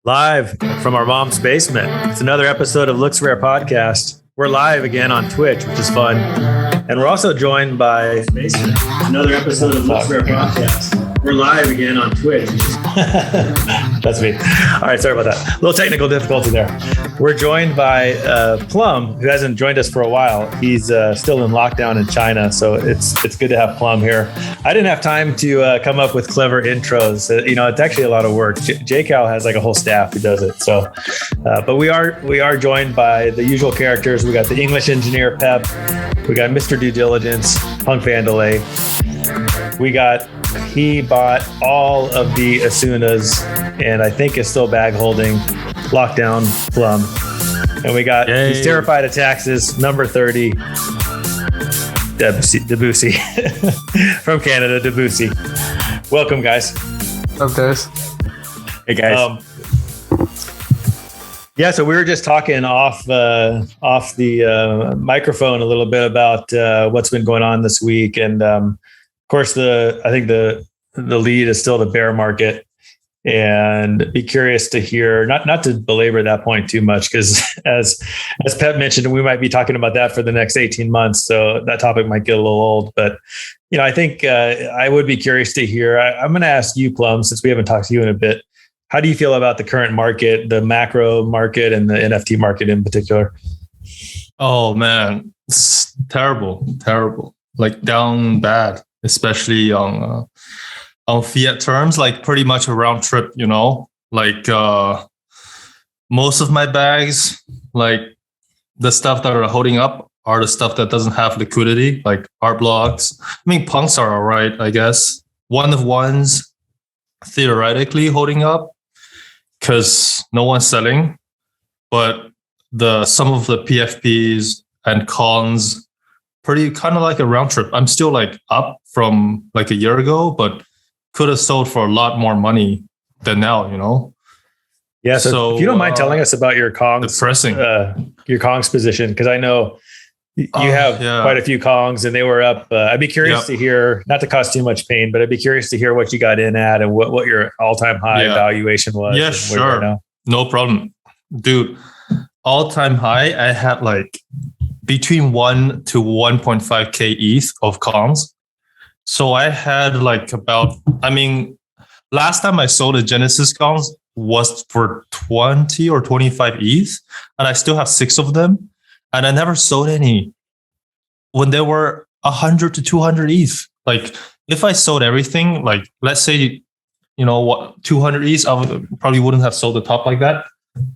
Live from our mom's basement. It's another episode of Looks Rare Podcast. We're live again on Twitch, which is fun. And we're also joined by another episode of Looks Rare Podcast. We're live again on Twitch. That's me. All right, sorry about that. A little technical difficulty there. We're joined by Plum, who hasn't joined us for a while. He's still in lockdown in China, so it's good to have Plum here. I didn't have time to come up with clever intros. It's actually a lot of work. JCal has like a whole staff who does it. So, but we are joined by the usual characters. We got the English engineer Pep. We got Mr. Due Diligence, Punk Vandalay. He bought all of the Asunas and I think is still bag holding Lockdown Plum. And we got He's terrified of taxes, number 30, Debussy from Canada, Debussy. Welcome, guys. What's up, guys? Hey, guys. So we were just talking off the microphone a little bit about what's been going on this week, and of course, I think the lead is still the bear market, and be curious to hear, not to belabor that point too much, because as Pep mentioned, we might be talking about that for the next 18 months, so that topic might get a little old. But I think I would be curious to hear. I'm going to ask you, Plum, since we haven't talked to you in a bit. How do you feel about the current market, the macro market, and the NFT market in particular? Oh man, it's terrible, like down bad, especially on fiat terms, like pretty much a round trip. Like most of my bags, like the stuff that are holding up are the stuff that doesn't have liquidity, like art blocks. I mean, punks are all right, I guess. One of ones theoretically holding up because no one's selling, but some of the PFPs and cons pretty kind of like a round trip. I'm still like up from like a year ago, but could have sold for a lot more money than now, Yeah. So if you don't mind telling us about your Kongs, depressing. Your Kongs position, because I know you have quite a few Kongs and they were up. I'd be curious to hear, not to cause too much pain, but I'd be curious to hear what you got in at and what your all-time high valuation was. Yeah, sure. No problem. Dude, all-time high, I had like between 1 to 1.5K ETH of Kongs. So I had like last time I sold a Genesis Kongs was for 20 or 25 ETH, and I still have 6 of them. And I never sold any when they were 100 to 200 ETH. Like if I sold everything, like let's say, 200 ETH, I probably wouldn't have sold the top like that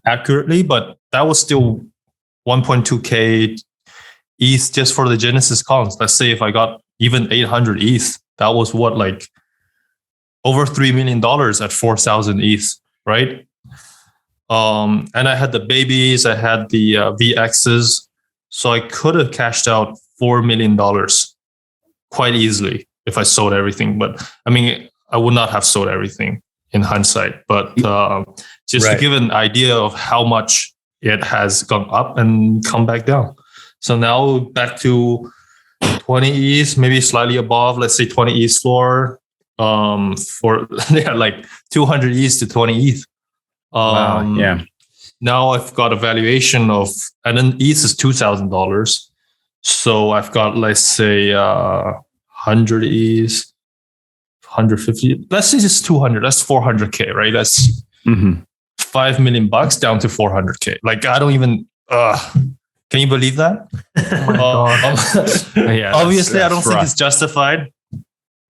accurately, but that was still 1.2K ETH just for the Genesis Kongs. Let's say if I got even 800 ETH, that was like over $3 million at 4,000 ETH, right? And I had the babies, I had the VXs, so I could have cashed out $4 million quite easily if I sold everything. But I mean, I would not have sold everything in hindsight, but just to give an idea of how much it has gone up and come back down. So now back to 20 ETH, maybe slightly above, let's say 20 ETH floor, for like 200 ETH to 20 ETH. Now I've got a valuation of, and then ETH is $2,000. So I've got, let's say, 100 ETH, 150. Let's say it's 200. That's 400K, right? That's $5 million down to 400K. Like I don't even. Can you believe that? Obviously, I don't think it's justified.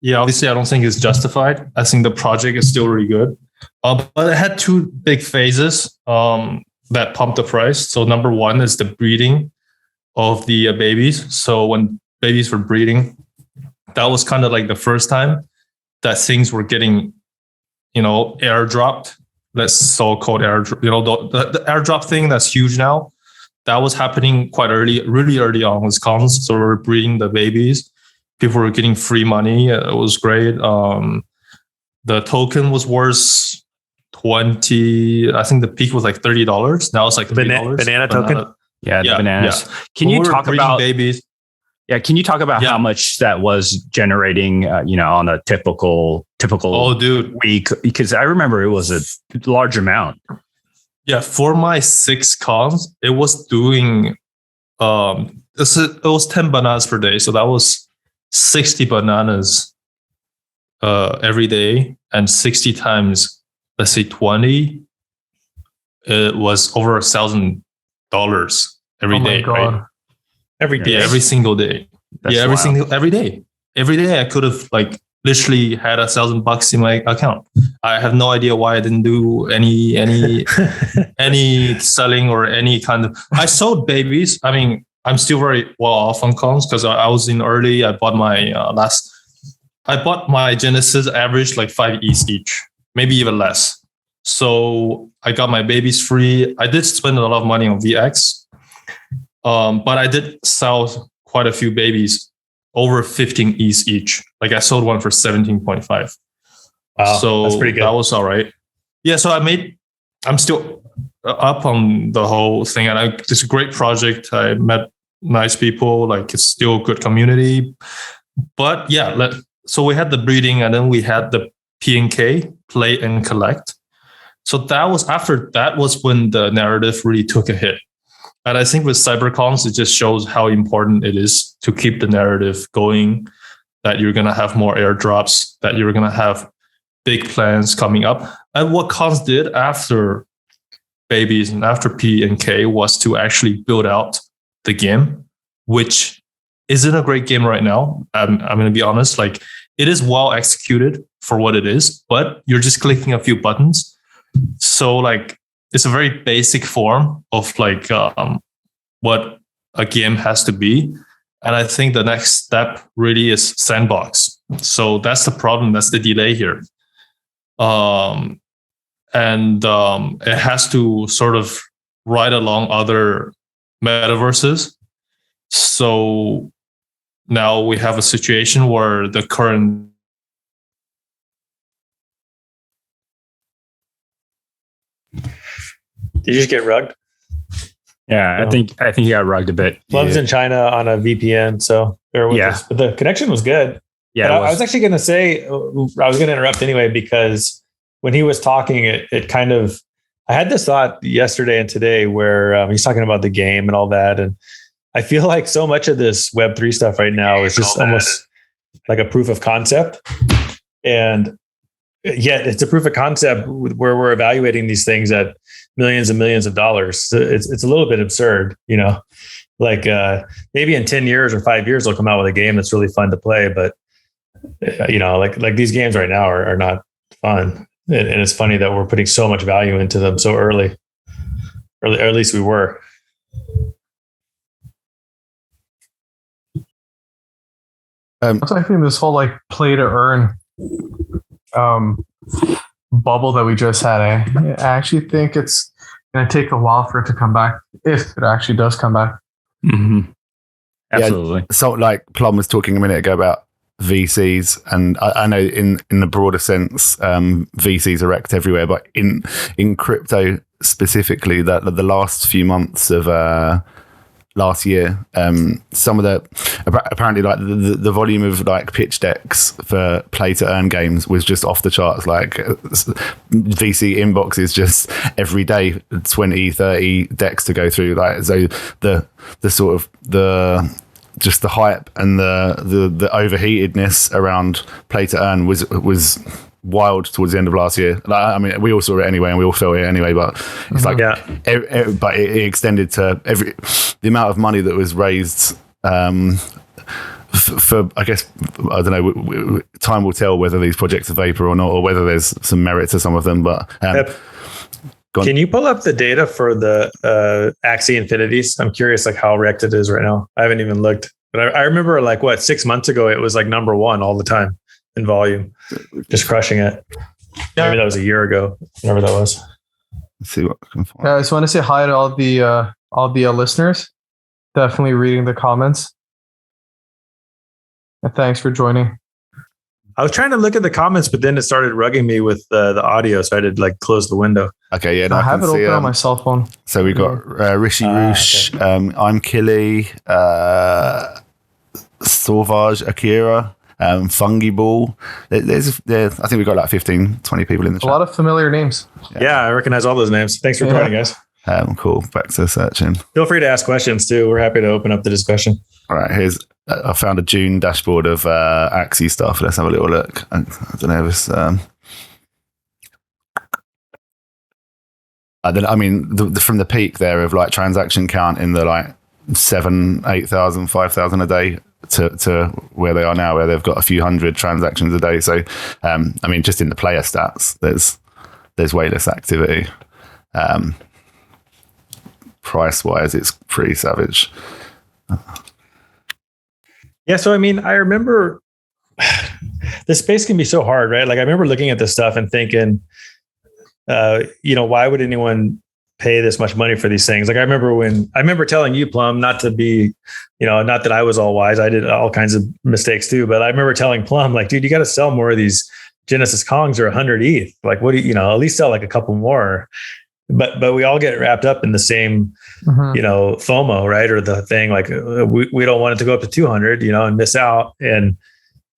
Yeah, obviously, I don't think it's justified. I think the project is still really good. But it had 2 big phases that pumped the price. So number one is the breeding of the babies. So when babies were breeding, that was kind of like the first time that things were getting, airdropped. That's so-called airdrop. The airdrop thing that's huge now. That was happening quite early, really early on with cons. So we were breeding the babies. People were getting free money. It was great. The token was worth 20. I think the peak was like $30. Now it's like $3. Banana token. The bananas. Yeah. Can you talk about babies? Yeah, can you talk about how much that was generating, on a typical week? Because I remember it was a large amount. Yeah, for my 6 cons, it was doing it was 10 bananas per day, so that was 60 bananas every day, and 60 times, let's say 20, it was over $1,000 every day, right? Every day, every single day. That's every day. Every day I could have like literally had $1,000 in my account. I have no idea why I didn't do any selling or any kind of. I sold babies. I mean, I'm still very well off on cons because I was in early. I bought my Genesis average like 5 ETH each, maybe even less. So I got my babies free. I did spend a lot of money on VX, but I did sell quite a few babies over 15 ETH each. Like I sold one for 17.5. Wow, so that's pretty good. That was all right. Yeah, so I'm still up on the whole thing, and it's a great project. I met nice people, like it's still a good community. But yeah, so we had the breeding, and then we had the P&K, play and collect. So that was when the narrative really took a hit. And I think with CyberCons, it just shows how important it is to keep the narrative going, that you're going to have more airdrops, that you're going to have big plans coming up. And what cons did after babies and after P&K was to actually build out the game, which isn't a great game right now. I'm going to be honest, like it is well executed for what it is, but you're just clicking a few buttons. So like, it's a very basic form of like what a game has to be. And I think the next step really is sandbox. So that's the problem. That's the delay here. It has to sort of ride along other metaverses. So now we have a situation where the current Did you just get rugged? Yeah, I think he got rugged a bit. Plum's in China on a VPN, so bear with us. But the connection was good. Yeah, I was actually going to say, I was going to interrupt anyway, because when he was talking, it kind of, I had this thought yesterday and today where he's talking about the game and all that. And I feel like so much of this Web3 stuff right now is just almost like a proof of concept. And yet it's a proof of concept where we're evaluating these things at millions and millions of dollars. So it's a little bit absurd, like maybe in 10 years or 5 years, they'll come out with a game that's really fun to play. But, like these games right now are not fun. And it's funny that we're putting so much value into them so early, or at least we were. I think this whole like play to earn bubble that we just had, I actually think it's going to take a while for it to come back, if it actually does come back. Mm-hmm. Absolutely. Yeah, so like Plum was talking a minute ago about VCs, and I know in the broader sense, VCs are wrecked everywhere, but in crypto specifically, that the last few months of last year, some of the apparently like the volume of like pitch decks for play to earn games was just off the charts. Like VC inboxes just every day 20, 30 decks to go through. Like, so the sort of just the hype and the overheatedness around play to earn was wild towards the end of last year. Like, I mean, we all saw it anyway, and we all felt it anyway. But it's like, but it extended to the amount of money that was raised. For I guess, I don't know. Time will tell whether these projects are vapor or not, or whether there's some merit to some of them. But can you pull up the data for the Axie Infinities? I'm curious, like how wrecked it is right now. I haven't even looked, but I remember like 6 months ago, it was like number one all the time in volume, just crushing it. Maybe that was a year ago, whatever that was. Let's see what I can find. Yeah, I just want to say hi to all the listeners. Definitely reading the comments. And thanks for joining. I was trying to look at the comments, but then it started rugging me with the audio, so I had to like close the window. Okay, yeah, I have it open on my cell phone. So we got Rishi Roosh, okay. I'm Killy, Sauvage Akira, Fungi Ball. I think we've got like 15, 20 people in the chat. A lot of familiar names. Yeah, I recognize all those names. Thanks for joining, guys. Cool. Back to searching. Feel free to ask questions too. We're happy to open up the discussion. All right, I found a June dashboard of Axie stuff. Let's have a little look. I don't know if it's... from the peak there of like transaction count in the like 7,000, 8,000, 5,000 a day to where they are now, where they've got a few hundred transactions a day. So, just in the player stats, there's way less activity. Price wise, it's pretty savage. Yeah. So, I remember this space can be so hard, right? Like I remember looking at this stuff and thinking, why would anyone pay this much money for these things? Like I remember telling you, Plum, not to be, not that I was all wise. I did all kinds of mistakes too, but I remember telling Plum, like, dude, you got to sell more of these Genesis Kongs or 100 ETH. Like, what do you, at least sell like a couple more. But we all get wrapped up in the same, FOMO, right? Or the thing like we don't want it to go up to 200, and miss out. And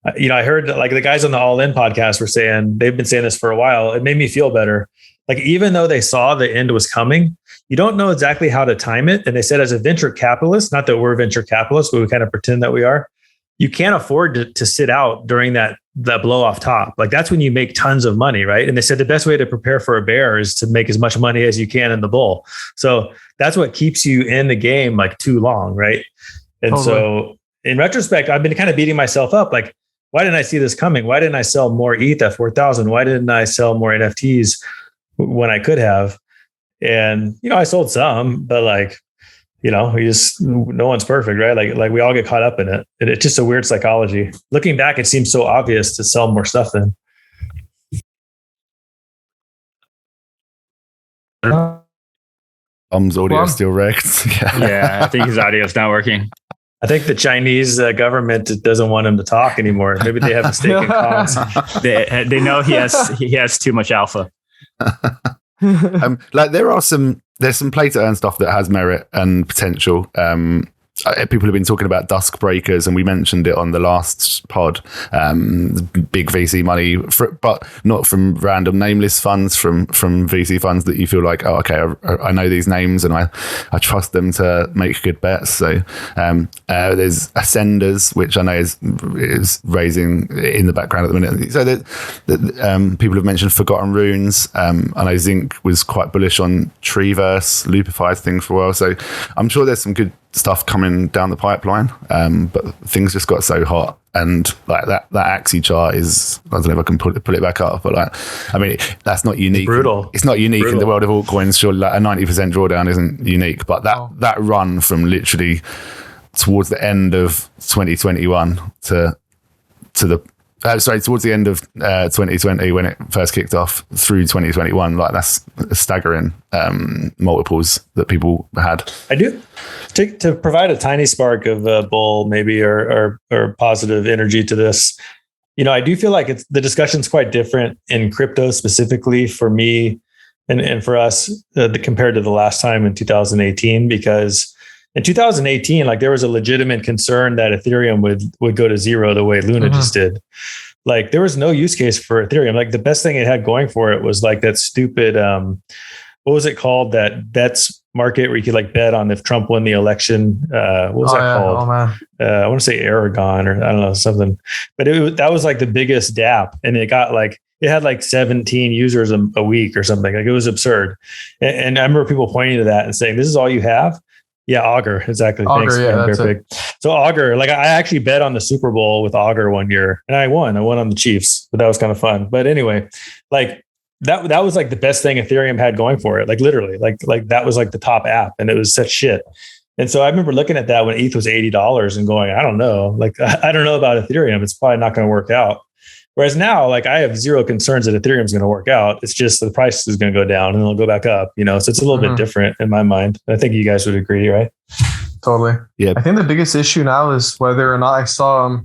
I heard like the guys on the All In podcast were saying, they've been saying this for a while. It made me feel better. Like, even though they saw the end was coming, you don't know exactly how to time it. And they said, as a venture capitalist, not that we're venture capitalists, but we kind of pretend that we are, you can't afford to sit out during that blow off top. Like that's when you make tons of money, right? And they said the best way to prepare for a bear is to make as much money as you can in the bull. So that's what keeps you in the game like too long, right? And So in retrospect, I've been kind of beating myself up. Like, why didn't I see this coming? Why didn't I sell more ETH at 4,000? Why didn't I sell more NFTs when I could have? And, I sold some, but like, no one's perfect, right? Like we all get caught up in it. And it's just a weird psychology. Looking back, it seems so obvious to sell more stuff then. Audio still wrecked. Yeah, I think his audio is not working. I think the Chinese government doesn't want him to talk anymore. Maybe they have a stake in cons. They know he has too much alpha. There's some play to earn stuff that has merit and potential. People have been talking about Dusk Breakers, and we mentioned it on the last pod. Big VC money, but not from random nameless funds, from VC funds that you feel like, oh, okay, I know these names and I trust them to make good bets. So there's Ascenders, which I know is raising in the background at the minute. So people have mentioned Forgotten Runes. I know Zinc was quite bullish on Treeverse, Loopify thing for a while. So I'm sure there's some good stuff coming down the pipeline, but things just got so hot, and like that Axie chart is, I don't know if I can pull it back up, but that's not unique. It's brutal. It's not unique in the world of altcoins. Sure, like a 90% drawdown isn't unique, but that run from literally towards the end of 2021 towards the end of 2020 when it first kicked off through 2021, like that's staggering multiples that people had. I do to provide a tiny spark of bull maybe or positive energy to this. I do feel like the discussion's quite different in crypto specifically for me and for us compared to the last time in 2018, because in 2018, like there was a legitimate concern that Ethereum would go to zero the way Luna just did. Like there was no use case for Ethereum. Like the best thing it had going for it was like that stupid, what was it called? That bets market where you could like bet on if Trump won the election. What was that called? Oh, man. I want to say Aragon or I don't know, something. But that was like the biggest DApp, and it had like 17 users a week or something. Like it was absurd. And I remember people pointing to that and saying, "This is all you have." Yeah, Augur, exactly. Augur, thanks, yeah, that's it. So Augur, like I actually bet on the Super Bowl with Augur one year, and I won. I won on the Chiefs, but that was kind of fun. But anyway, like that was like the best thing Ethereum had going for it. Like literally, like that was like the top app, and it was such shit. And so I remember looking at that when ETH was $80 and going, I don't know, like I don't know about Ethereum. It's probably not going to work out. Whereas now, like I have zero concerns that Ethereum is going to work out. It's just the price is going to go down and it'll go back up, So it's a little bit different in my mind. I think you guys would agree, right? Totally. Yeah. I think the biggest issue now is whether or not I saw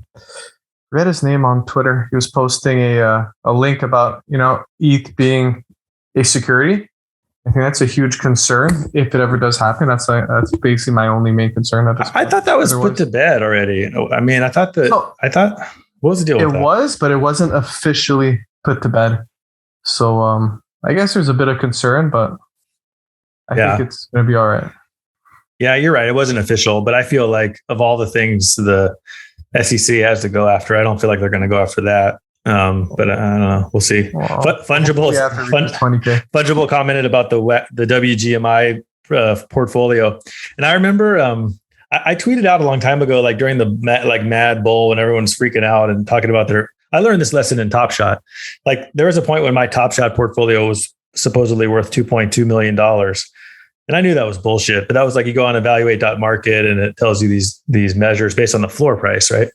read his name on Twitter. He was posting a link about, ETH being a security. I think that's a huge concern if it ever does happen. That's basically my only main concern. I thought that was put to bed already. I mean, I thought What was the deal with that? It was, but it wasn't officially put to bed. So I guess there's a bit of concern, but I think it's going to be all right. Yeah, you're right. It wasn't official, but I feel like of all the things the SEC has to go after, I don't feel like they're going to go after that. But I don't know. We'll see. Well, Fungible, $20K. Fungible commented about the WGMI portfolio, and I remember I tweeted out a long time ago, like during the Mad Bull, when everyone's freaking out and talking about their. I learned this lesson in Top Shot. Like there was a point when my Top Shot portfolio was supposedly worth $2.2 million. And I knew that was bullshit, but that was like you go on evaluate.market and it tells you these measures based on the floor price, right?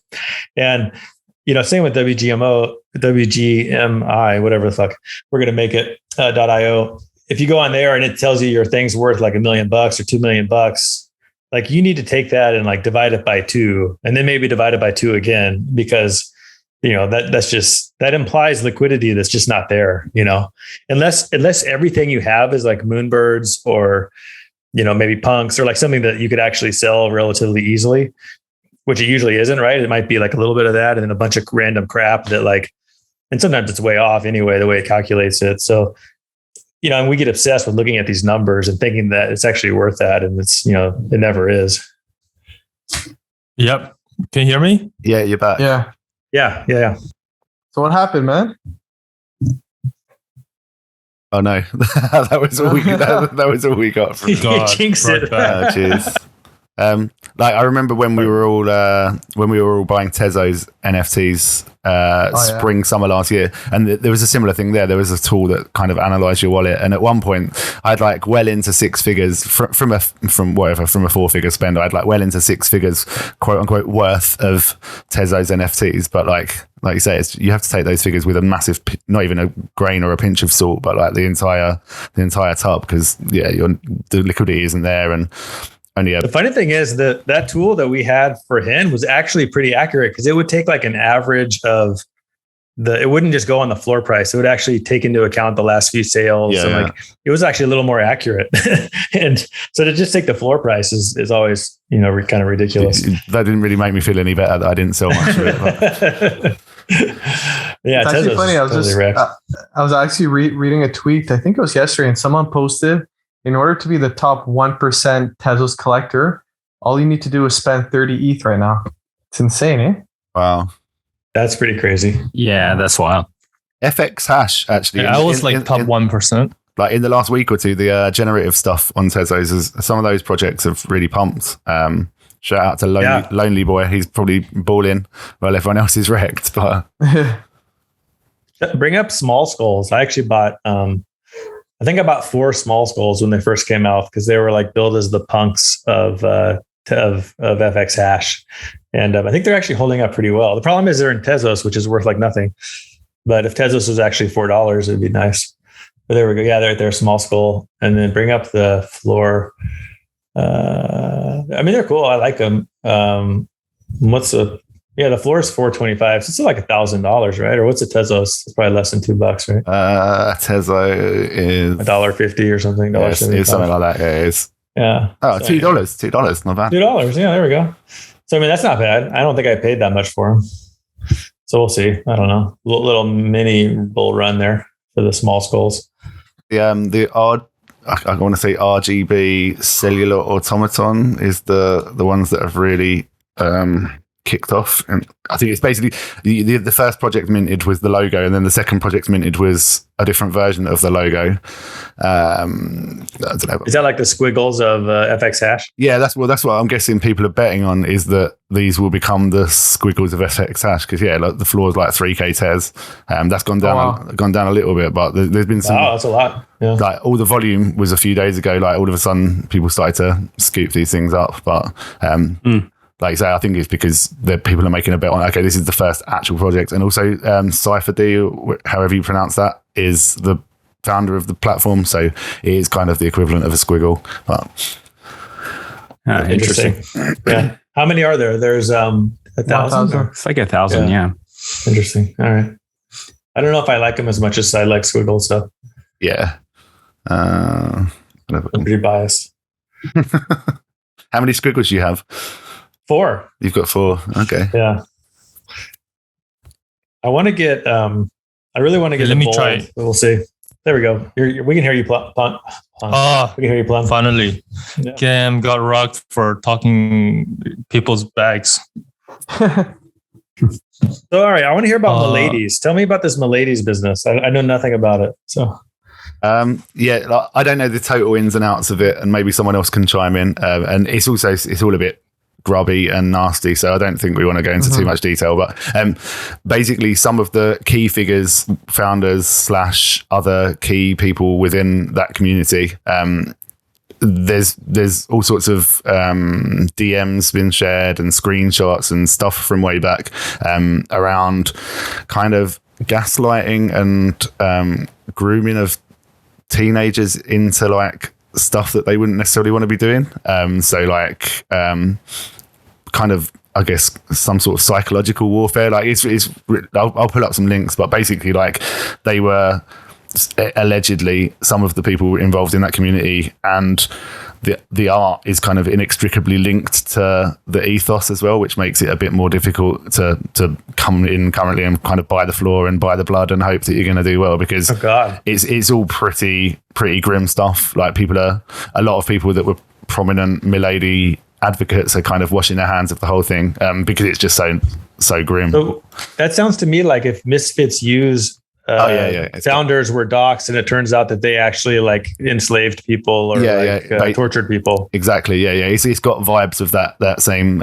And same with WGMI, whatever the fuck we're gonna make it .io. If you go on there and it tells you your thing's worth like $1 million or $2 million, like you need to take that and like divide it by 2, and then maybe divide it by 2 again, because that implies liquidity that's just not there, unless everything you have is like Moonbirds or, maybe punks or like something that you could actually sell relatively easily, which it usually isn't, right? It might be like a little bit of that and then a bunch of random crap that like, and sometimes it's way off anyway, the way it calculates it. So, and we get obsessed with looking at these numbers and thinking that it's actually worth that. And it's, it never is. Yep. Can you hear me? Yeah, you're back. Yeah. Yeah. So what happened, man? Oh no, that was all we got from God, jinxed it. Cheers. Like I remember when we were all buying Tezos NFTs spring summer last year, and there was a similar thing there. There was a tool that kind of analysed your wallet, and at one point I'd like well into 6 figures from a 4-figure spend. I'd like well into 6 figures, quote unquote, worth of Tezos NFTs. But like you say, you have to take those figures with a massive, not even a grain or a pinch of salt, but like the entire tub, because the liquidity isn't there. And the funny thing is that tool that we had for Hen was actually pretty accurate, because it would take like an average of it wouldn't just go on the floor price. It would actually take into account the last few sales. Like it was actually a little more accurate. And so to just take the floor price is always, kind of ridiculous. That didn't really make me feel any better that I didn't sell much of it. Yeah. It's actually funny. I was actually reading a tweet. I think it was yesterday, and someone posted, in order to be the top 1% Tezos collector, all you need to do is spend 30 ETH right now. It's insane, eh? Wow. That's pretty crazy. Yeah, that's wild. FX hash, actually. I was like top 1%. Like in the last week or two, the generative stuff on Tezos, some of those projects have really pumped. Shout out to Lonely Boy. He's probably balling while everyone else is wrecked. But bring up small skulls. I actually bought... I think I bought 4 small skulls when they first came out, because they were like billed as the punks of FX hash. And I think they're actually holding up pretty well. The problem is they're in Tezos, which is worth like nothing. But if Tezos was actually $4, it'd be nice. But there we go. Yeah, they're right there, small skull. And then bring up the floor. They're cool. I like them. The floor is $425. So it's like $1,000, right? Or what's a Tezos? It's probably less than $2, right? Tezo is $1.50 or something. It's something like that. Yeah, it is. Yeah. Oh, $2. $2, not bad. $2. Yeah, there we go. So that's not bad. I don't think I paid that much for them. So we'll see. I don't know. Little mini bull run there for the small skulls. I want to say RGB cellular automaton is the ones that have really kicked off. And I think it's basically the first project minted was the logo, and then the second project minted was a different version of the logo. I don't know. Is that like the squiggles of FX hash? Yeah, that's what I'm guessing people are betting on, is that these will become the squiggles of FX hash, because like the floor is like 3K Tez. That's gone down a little bit, but there's been some. Oh, that's a lot. Yeah. Like all the volume was a few days ago. Like all of a sudden, people started to scoop these things up, but. Like I say, I think it's because the people are making a bet on, okay, this is the first actual project. And also Cypher D, however you pronounce that, is the founder of the platform. So it is kind of the equivalent of a squiggle. But interesting. Yeah. How many are there? There's 1,000. It's like 1,000, yeah. Interesting. All right. I don't know if I like them as much as I like squiggle stuff. Yeah. I'm pretty biased. How many squiggles do you have? 4. You've got 4. Okay. Yeah. I want to get. I really want to get. Let me bold, try it. but we'll see. There we go. We can hear you, Plum. We can hear you, Plum. Finally, Yeah. Cam got rocked for talking people's bags. So, all right, I want to hear about Miladies. Tell me about this Miladies business. I know nothing about it. So, yeah, I don't know the total ins and outs of it, and maybe someone else can chime in. And it's all a bit grubby and nasty, so I don't think we want to go into too much detail. But basically, some of the key figures, founders / other key people within that community. There's all sorts of DMs been shared and screenshots and stuff from way back around kind of gaslighting and grooming of teenagers into like stuff that they wouldn't necessarily want to be doing. So like kind of, I guess, some sort of psychological warfare. Like I'll pull up some links, but basically like they were allegedly some of the people involved in that community, and the art is kind of inextricably linked to the ethos as well, which makes it a bit more difficult to come in currently and kind of buy the floor and buy the blood and hope that you're going to do well, because it's all pretty grim stuff. Like a lot of people that were prominent Milady advocates are kind of washing their hands of the whole thing because it's just so grim. So that sounds to me like if Misfits use founders were doxxed, and it turns out that they actually like enslaved people or tortured people. Exactly. Yeah. It's got vibes of that same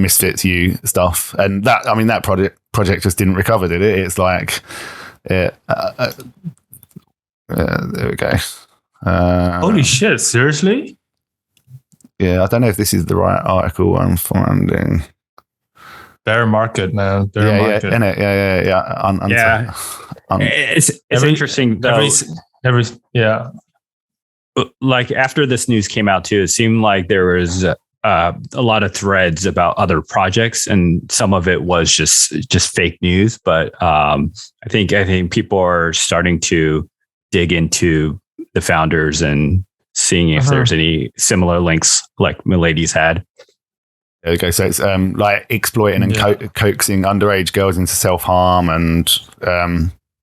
Misfits U stuff, and that project just didn't recover, did it? It's like, there we go. Holy shit! Seriously? Yeah, I don't know if this is the right article I'm finding. Bear market, man. Bear market. Yeah. It's interesting though. Like after this news came out too, it seemed like there was a lot of threads about other projects, and some of it was just fake news. But I think people are starting to dig into the founders and seeing if there's any similar links like Milady's had. Okay, so it's like exploiting and coaxing underage girls into self-harm, and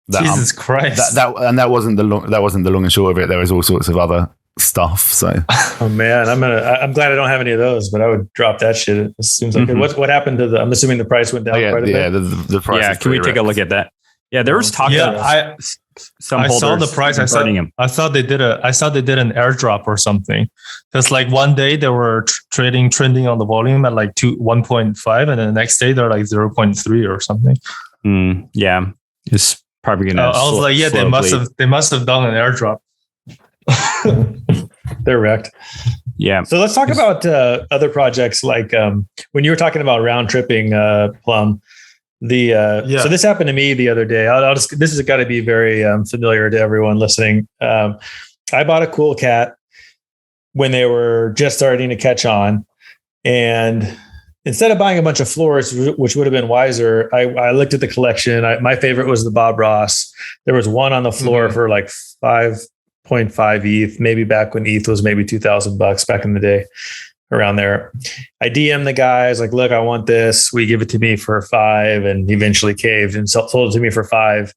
Jesus Christ, that wasn't the long and short of it. There was all sorts of other stuff. So, oh man, I'm glad I don't have any of those, but I would drop that shit. It seems like what happened to I'm assuming the price went down. The price. Yeah, can we take a look at that? Yeah, there was talk. I saw the price. I thought they did an airdrop or something. Because like one day they were trending on the volume at like 1.5, and then the next day they're like 0.3 or something. Yeah, it's probably gonna. I was like, yeah, they must have done an airdrop. They're wrecked. Yeah. So let's talk about other projects like when you were talking about Roundtripping, Plum. So this happened to me the other day. This has got to be very familiar to everyone listening. I bought a cool cat when they were just starting to catch on, and instead of buying a bunch of floors, which would have been wiser, I looked at the collection. My favorite was the Bob Ross. There was one on the floor for like 5.5 ETH, maybe back when ETH was maybe $2,000 back in the day. Around there, I DM the guys like, look, I want this. We give it to me for 5, and he eventually caved and sold it to me for 5.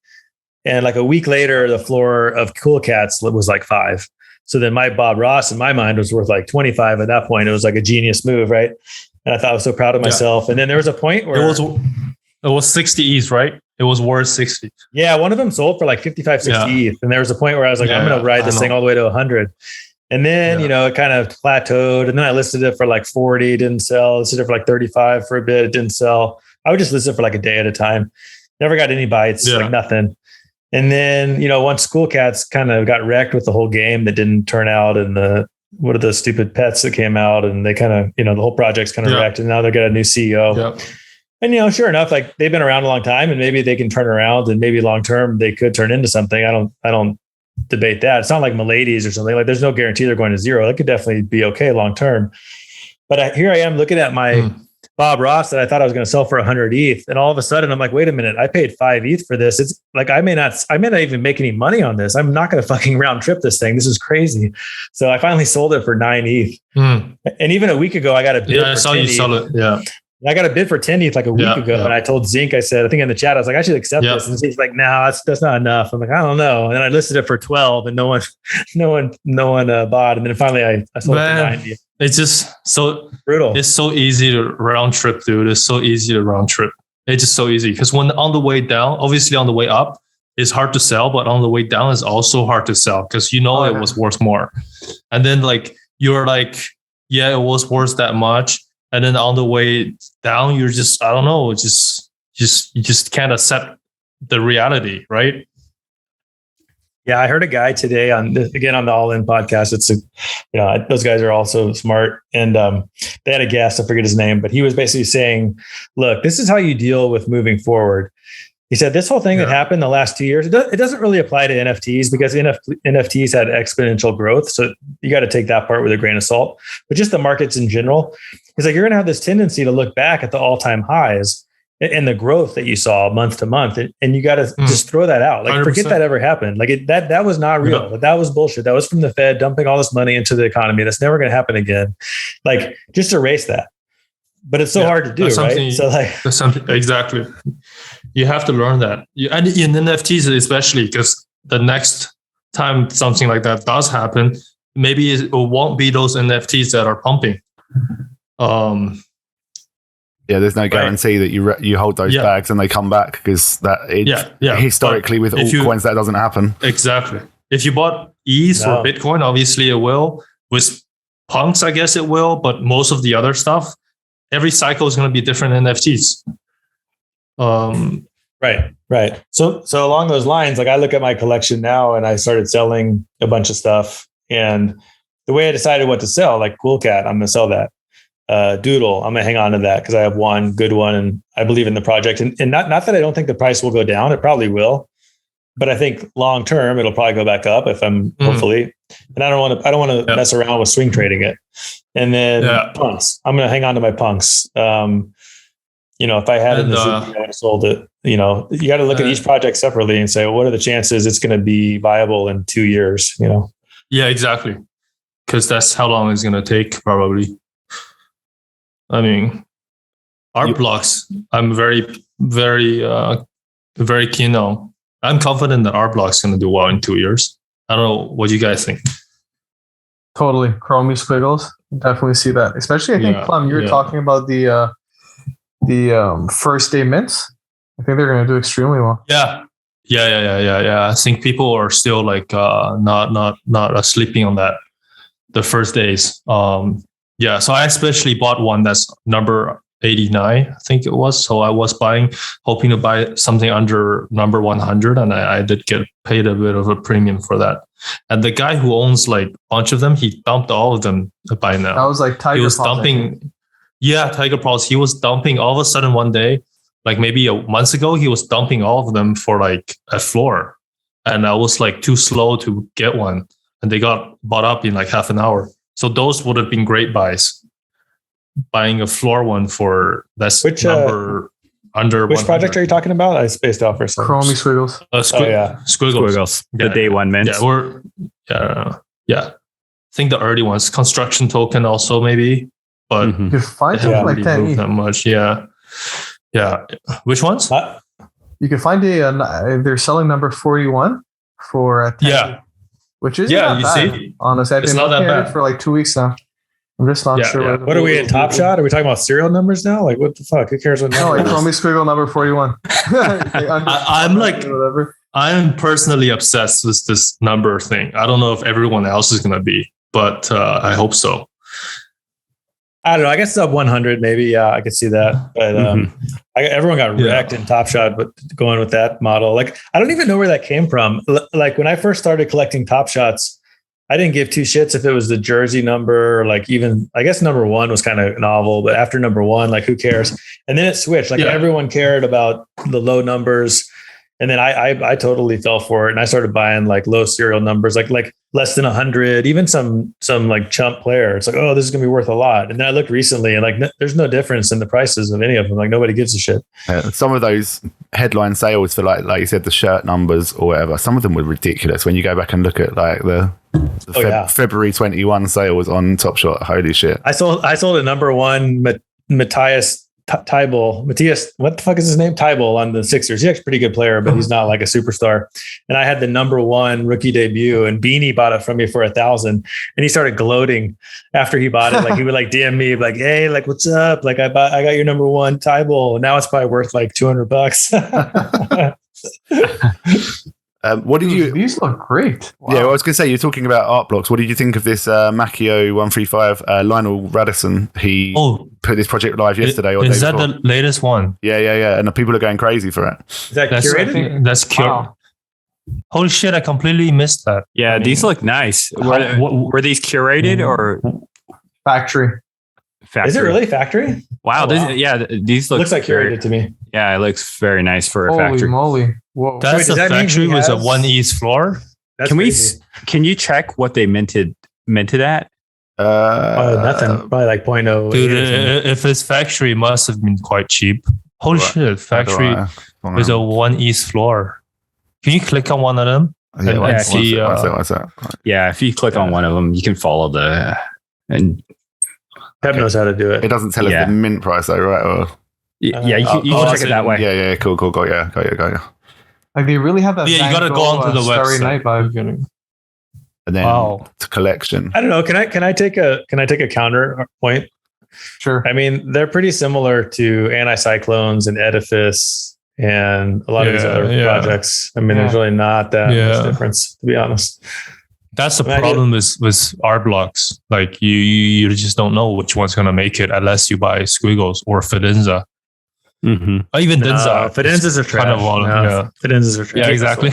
And like a week later, the floor of Cool Cats was like 5. So then my Bob Ross in my mind was worth like 25 at that point. It was like a genius move, right? And I thought I was so proud of myself. And then there was a point where it was 60 ETH, right? It was worth 60. Yeah, one of them sold for like 55, 60 ETH. And there was a point where I was like, I'm going to ride this thing all the way to 100. And then, it kind of plateaued. And then I listed it for like 40, didn't sell. Listed it for like 35 for a bit, it didn't sell. I would just list it for like a day at a time. Never got any bites, like nothing. And then, once School Cats kind of got wrecked with the whole game that didn't turn out, and what are the stupid pets that came out, and they kind of, the whole project's kind of wrecked, and now they've got a new CEO. Yep. And, sure enough, like they've been around a long time, and maybe they can turn around, and maybe long-term they could turn into something. I don't debate that. It's not like Milady's or something. Like there's no guarantee they're going to zero. That could definitely be okay long term. But here I am looking at my Bob Ross that I thought I was going to sell for 100 ETH, and all of a sudden I'm like, wait a minute, I paid 5 ETH for this. It's like I may not even make any money on this. I'm not going to fucking round trip this thing. This is crazy. So I finally sold it for 9 ETH. And even a week ago, I got a bid. I saw you sell it. Yeah. I got a bid for 10 ETH like a week ago, and I told Zink, I said, I think in the chat, I was like, I should accept this. And he's like, no, that's not enough. I'm like, I don't know. And then I listed it for 12, and no one bought. And then finally, I sold it for 90. It's just so brutal. It's so easy to round trip, dude. It's so easy to round trip. It's just so easy because when on the way down, obviously on the way up, it's hard to sell, but on the way down, it's also hard to sell because it was worth more. And then like you're like, yeah, it was worth that much. And then on the way down, you're just, I don't know, you just can't accept the reality, right? Yeah, I heard a guy today on the All In podcast. It's those guys are also smart, and they had a guest. I forget his name, but he was basically saying, "Look, this is how you deal with moving forward." He said this whole thing that happened the last 2 years, it doesn't really apply to NFTs because NFTs had exponential growth. So you got to take that part with a grain of salt. But just the markets in general, he's like, you're going to have this tendency to look back at the all-time highs and the growth that you saw month to month. And you got to just throw that out. Like, 100%. Forget that ever happened. Like that was not real. Yeah. That was bullshit. That was from the Fed dumping all this money into the economy. That's never going to happen again. Like, just erase that. But it's so hard to do, right? So that's something exactly. You have to learn that. And in NFTs especially, because the next time something like that does happen, maybe it won't be those NFTs that are pumping. There's no guarantee that you hold those bags and they come back because historically with altcoins that doesn't happen. Exactly. If you bought ETH or Bitcoin, obviously it will. With punks, I guess it will. But most of the other stuff, every cycle is going to be different NFTs. Right. So along those lines, like I look at my collection now and I started selling a bunch of stuff, and the way I decided what to sell, like Cool Cat, I'm going to sell that. Doodle, I'm going to hang on to that because I have one good one and I believe in the project. And not that I don't think the price will go down. It probably will. But I think long term, it'll probably go back up if I'm hopefully. And I don't want to mess around with swing trading it. And then punks, I'm going to hang on to my punks. If I had it in the I would have sold it. You got to look at each project separately and say, well, what are the chances it's going to be viable in 2 years? Yeah, exactly. Because that's how long it's going to take, probably. I mean, art blocks, I'm very, very, very keen on. I'm confident that art blocks going to do well in 2 years. I don't know what you guys think. Totally. Chromie squiggles. Definitely see that. Especially, I think, Plum, you were talking about the first day mints. I think they're going to do extremely well. Yeah. I think people are still like not sleeping on that. The first days. So I especially bought one that's number 89, I think it was. So I was hoping to buy something under number 100, and I did get paid a bit of a premium for that. And the guy who owns like a bunch of them, he dumped all of them by now. That was like Tiger. He was dumping. Yeah, Tiger Pulse. He was dumping all of a sudden one day, like maybe a month ago, he was dumping all of them for like a floor. And I was like too slow to get one. And they got bought up in like half an hour. So those would have been great buys. Buying a floor one for that's number under which 100. project are you talking about? I spaced out for a second. Chromie squiggles. Squiggles. The day one mints. I think the early ones, construction token also maybe, but you find something like 10 that much. Yeah. Which ones? You can find they're selling number 41 for 10. Which is not bad. See, honestly, I've been looking at it for like 2 weeks now. I'm just not sure. Yeah. What are we in Top Shot? Are we talking about serial numbers now? Like, what the fuck? Who cares what number? No, like Chromie squiggle number 41. I'm like, whatever. I'm personally obsessed with this number thing. I don't know if everyone else is going to be, but I hope so. I don't know. I guess sub 100, maybe. Yeah, I could see that. But everyone got wrecked in Top Shot, but going with that model, like, I don't even know where that came from. Like when I first started collecting Top Shots, I didn't give two shits if it was the jersey number, or like even, I guess number one was kind of novel, but after number one, like who cares? And then it switched. Like everyone cared about the low numbers. And then I totally fell for it. And I started buying like low serial numbers, like less than 100, even some like chump player. It's like, oh, this is going to be worth a lot. And then I looked recently and like, there's no difference in the prices of any of them. Like nobody gives a shit. Some of those headline sales for like you said, the shirt numbers or whatever, some of them were ridiculous. When you go back and look at like the February 21 sales on Top Shot, holy shit. I sold a number one Matthias Tybal, Matthias, what the fuck is his name? Tybal on the Sixers. He's actually a pretty good player, but he's not like a superstar. And I had the number 1 rookie debut, and Beanie bought it from me for $1,000. And he started gloating after he bought it. Like he would like DM me like, hey, like what's up? Like I got your number 1 Tybal. Now it's probably worth like $200. What did you? These look great. Wow. Yeah, well, I was going to say, you're talking about art blocks. What did you think of this Macchio 135 Lionel Radisson? He put this project live yesterday. Or is day that before. the latest one? Yeah. And the people are going crazy for it. Is that curated? That's curated. Wow. Holy shit! I completely missed that. Yeah, these look nice. Were these curated or factory? Is it really factory? Wow. These looks like curated to me. Yeah, it looks very nice for a Holy factory. Moly. Whoa. That's a factory with a 1 east floor. Can you check what they minted at? Nothing. Probably like 0.08. Dude, if it's factory, it must have been quite cheap. Holy shit! Factory with a 1 east floor. Can you click on one of them? What's that? Yeah, if you click on one of them, you can follow and Pep knows how to do it. It doesn't tell us the mint price though, right? Or you can check it that way. Yeah. Cool. Got you. Like they really have that. Yeah, you got to go onto the Starry website. Night vibe. And then to collection. I don't know. Can I take a counterpoint? Sure. I mean, they're pretty similar to Anticyclones and Edifice and a lot of these other projects. I mean, there's really not that much difference, to be honest. That's the problem with art blocks. Like you just don't know which one's gonna make it unless you buy Squiggles or Fidenza. Mm-hmm. Or even Denza. Fidenzas are trash. Fidenzas are trash. Yeah, exactly.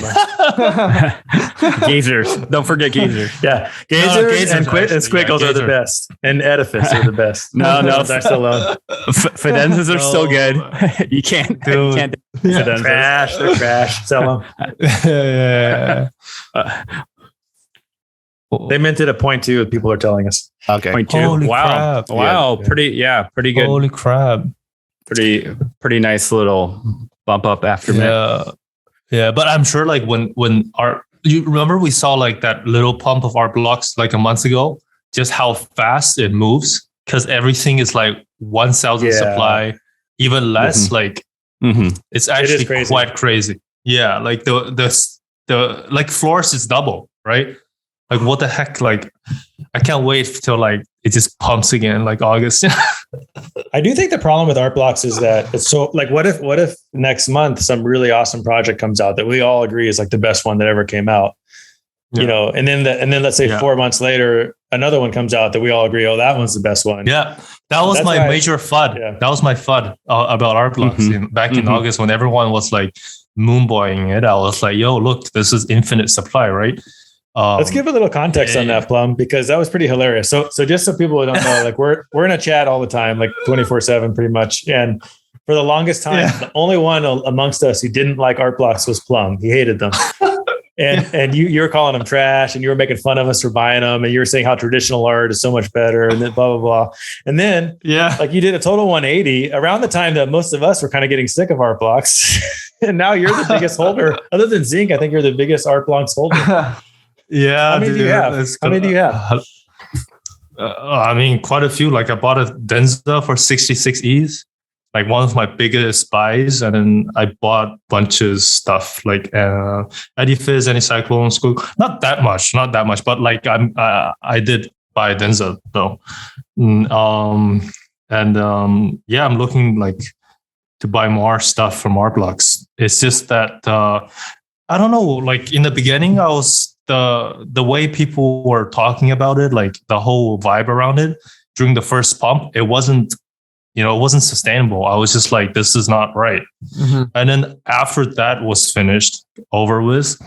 Gazers. Don't forget Gazers. Yeah. Gazers and Squiggles are the best. And Edifice are the best. No. They're still low. Fidenzas are still good. You can't. They're trash. They're trash. Sell them. Yeah. They minted a 0.2. People are telling us. Okay. 0.2. Holy Wow. crap. Wow. Yeah. Pretty good. Holy crap. Pretty nice little bump up after mint. Yeah. But I'm sure like when you remember we saw like that little pump of art blocks like a month ago, just how fast it moves because everything is like 1,000 supply, even less. Like it's actually quite crazy. Yeah. Like the like floors is double, right? Like what the heck? Like I can't wait till like it just pumps again like August. I do think the problem with art blocks is that it's so like what if next month some really awesome project comes out that we all agree is like the best one that ever came out. You know, and then let's say 4 months later another one comes out that we all agree, oh, that one's the best one. Yeah, that was my major FUD. Yeah. That was my FUD about art blocks back in August when everyone was like moonboying it. I was like, yo, look, this is infinite supply, right? Let's give a little context on that, Plum, because that was pretty hilarious. So just so people don't know, like we're in a chat all the time, like 24/7 pretty much. And for the longest time, the only one amongst us who didn't like art blocks was Plum. He hated them. And you were calling them trash and you were making fun of us for buying them. And you were saying how traditional art is so much better and then blah, blah, blah. And then like you did a total 180 around the time that most of us were kind of getting sick of art blocks. And now you're the biggest holder other than Zinc. I think you're the biggest art blocks holder. Yeah. How many do you have? How many do you have? I mean, quite a few. Like I bought a Denza for 66Es, like one of my biggest buys. And then I bought bunches of stuff like Edifice, Anticyclone, School. Not that much, but like I did buy Denza though. I'm looking like to buy more stuff from art blocks. It's just that I don't know, like in the beginning I was the way people were talking about it, like the whole vibe around it during the first pump, it wasn't sustainable. I was just like, this is not right. And then after that was finished, over with,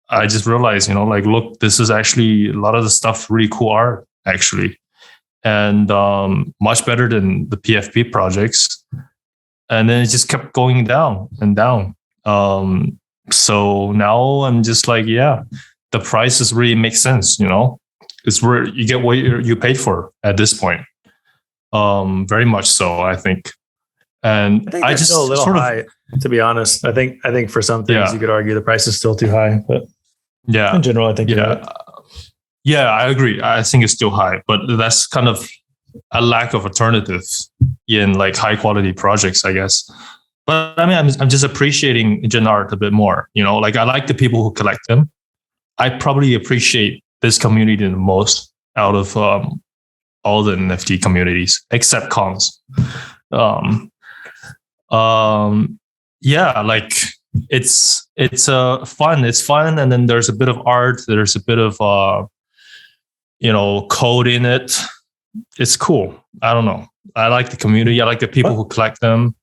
I just realized, like, look, this is actually a lot of the stuff really cool art actually. And much better than the PFP projects. And then it just kept going down and down. So now I'm just like, the prices really make sense, it's where you get what you paid for at this point. Very much so, I think. And I just still a little high, to be honest. I think for some things you could argue the price is still too high, but in general, I think I agree. I think it's still high, but that's kind of a lack of alternatives in like high quality projects, I guess. But I mean, I'm just appreciating gen art a bit more. You know, like I like the people who collect them. I probably appreciate this community the most out of all the NFT communities, except cons. Yeah, like it's fun. It's fun, and then there's a bit of art. There's a bit of code in it. It's cool. I don't know. I like the community. I like the people who collect them.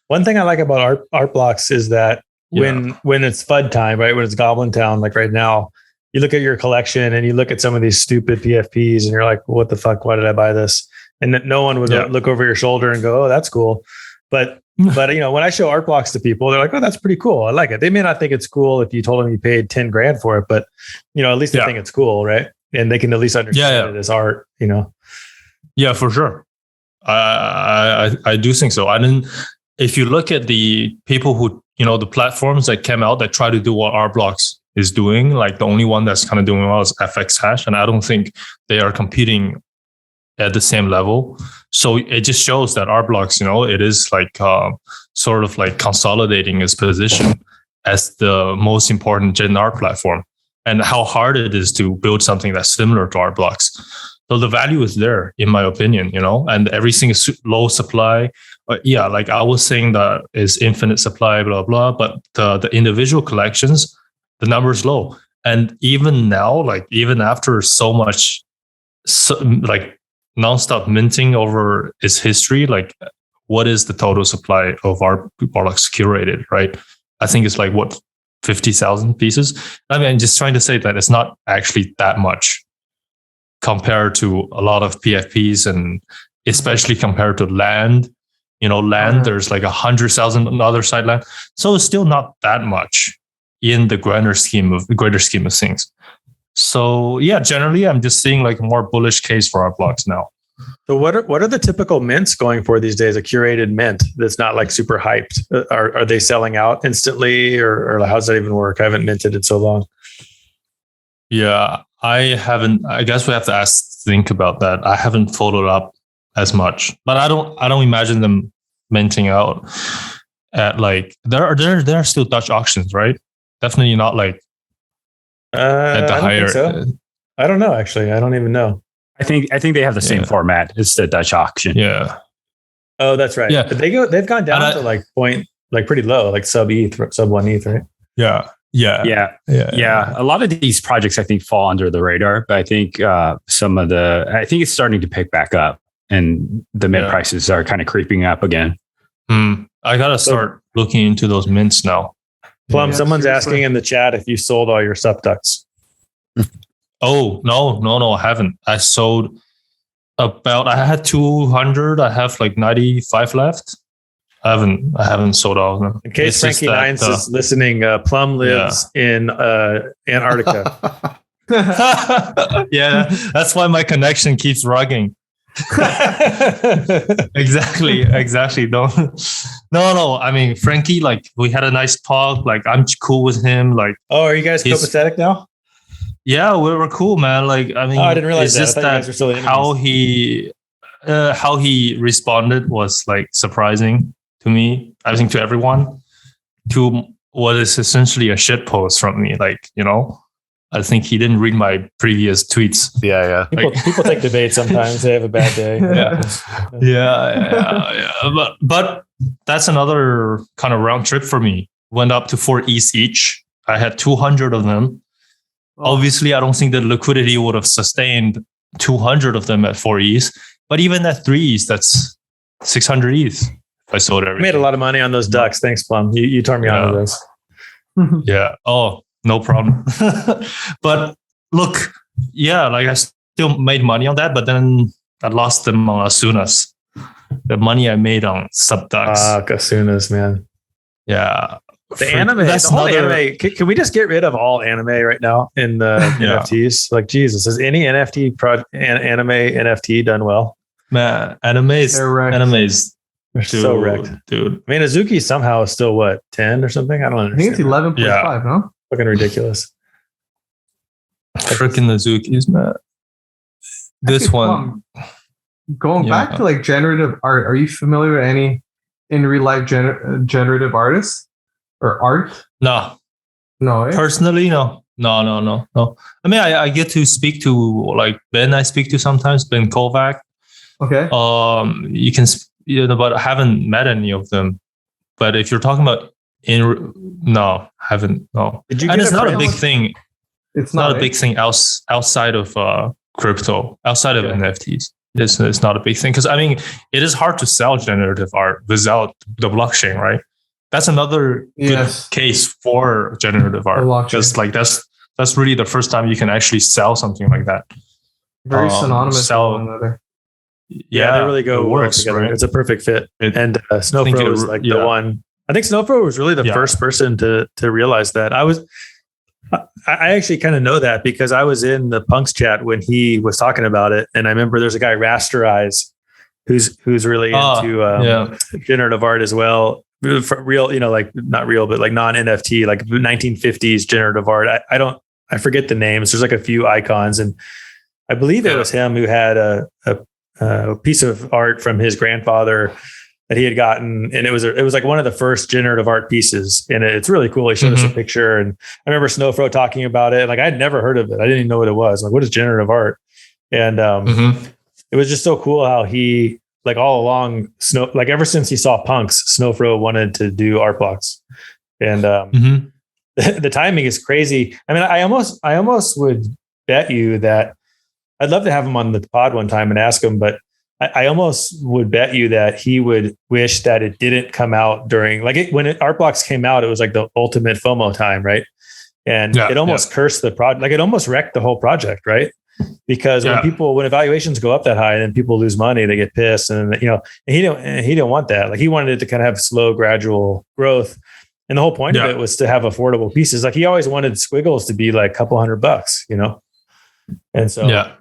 One thing I like about art blocks is that when it's FUD time, right? When it's Goblin Town, like right now, you look at your collection and you look at some of these stupid PFPs and you're like, what the fuck? Why did I buy this? And no one would look over your shoulder and go, oh, that's cool. But when I show art blocks to people, they're like, oh, that's pretty cool. I like it. They may not think it's cool if you told them you paid 10 grand for it, but at least they think it's cool. Right. And they can at least understand it as art, Yeah, for sure. I do think so. If you look at the people who, the platforms that came out that try to do what Art Blocks is doing, like the only one that's kind of doing well is FX Hash. And I don't think they are competing at the same level. So it just shows that Art Blocks, it is like sort of like consolidating its position as the most important gen art platform, and how hard it is to build something that's similar to Art Blocks. So the value is there, in my opinion, and everything is low supply. Like I was saying that is infinite supply, blah, blah, but the individual collections, the number is low. And even now, like even after so much, like nonstop minting over its history, like what is the total supply of Art Blocks curated, right? I think it's like 50,000 pieces. I mean, I'm just trying to say that it's not actually that much compared to a lot of PFPs, and especially compared to land. There's like 100,000 on the other side land. So it's still not that much in the greater scheme of things. So yeah, generally I'm just seeing like a more bullish case for Art Blocks now. So what are the typical mints going for these days? A curated mint that's not like super hyped. Are they selling out instantly, or how does that even work? I haven't minted in so long. Yeah, I haven't. I guess we have to think about that. I haven't followed up as much, but I don't imagine them minting out at like there are still Dutch auctions, right? Definitely not like at the higher. So. I don't know. Actually, I don't even know. I think they have the same format. It's the Dutch auction. Yeah. Oh, that's right. Yeah. But they've gone down to like point, like pretty low, like sub 1 ETH, right? Yeah. A lot of these projects I think fall under the radar, but I think I think it's starting to pick back up, and the mint prices are kind of creeping up again. I gotta start looking into those mints now. Plum, someone's asking in the chat if you sold all your subducts. Oh, no, I haven't. I sold I had 200. I have like 95 left. I haven't sold all of them. In case Frankie Nines is listening, Plum lives in Antarctica. Yeah, that's why my connection keeps rugging. Exactly. No. I mean, Frankie, like we had a nice talk. Like I'm cool with him. Like, oh, are you guys copacetic now? Yeah, we were cool, man. Like, I mean, I didn't realize it's that. just that how he responded was like surprising to me. I think to everyone, to what is essentially a shit post from me. Like, I think he didn't read my previous tweets. Yeah. People take debate sometimes. They have a bad day. Yeah. But that's another kind of round trip for me. Went up to 4 ETH each. I had 200 of them. Obviously, I don't think the liquidity would have sustained 200 of them at 4 ETH. But even at 3 ETH, that's 600 ETH. I sold everything. You made a lot of money on those ducks. Thanks, Plum. You turned me on to those. Yeah. Oh, no problem. But look, like I still made money on that, but then I lost them on Asunas. The money I made on subducts. Asunas, man. Yeah. The whole anime. Can we just get rid of all anime right now in the NFTs? Like, Jesus, has any anime NFT done well? Man, anime is They're so wrecked, dude. I mean, Azuki somehow is still what, 10 or something? I don't understand. I think it's 11.5, no? Fucking ridiculous. Freaking Azukis, man. This one. going back to like generative art, are you familiar with any in real life generative artists or art? No, No, eh? personally, no. I mean, I get to speak to like Ben. I speak to sometimes Ben Kovac. Okay. You can, but I haven't met any of them. But if you're talking about haven't. No, Did you and get it's a not a friend? big thing. It's Not not a big thing outside of crypto, outside of NFTs. It's not a big thing because I mean, it is hard to sell generative art without the blockchain, right? That's another good case for generative art because like that's really the first time you can actually sell something like that. Very synonymous with one another. Yeah, they really go works, together. right? It's a perfect fit. And Snowfro was like the one. I think Snowfro was really the first person to realize that. I actually kind of know that because I was in the Punks chat when he was talking about it, and I remember there's a guy Rasterize who's really into generative art as well. For real, like not real, but like non-NFT, like 1950s generative art. I forget the names. There's like a few icons, and I believe it was him who had a piece of art from his grandfather that he had gotten, and it was like one of the first generative art pieces, and it's really cool. He showed us a picture, and I remember Snowfro talking about it. Like I'd never heard of it. I didn't even know what it was. Like, what is generative art? And it was just so cool how he, like all along, like ever since he saw Punks, Snowfro wanted to do art blocks, and the timing is crazy. I mean, I almost would bet you that I'd love to have him on the pod one time and ask him, but I almost would bet you that he would wish that it didn't come out during when Art Blocks came out, it was like the ultimate FOMO time, right? And it almost cursed the project, like it almost wrecked the whole project, right? Because when evaluations go up that high and then people lose money, they get pissed, and and he didn't want that. Like he wanted it to kind of have slow, gradual growth, and the whole point of it was to have affordable pieces. Like he always wanted Squiggles to be like a couple $100, and so.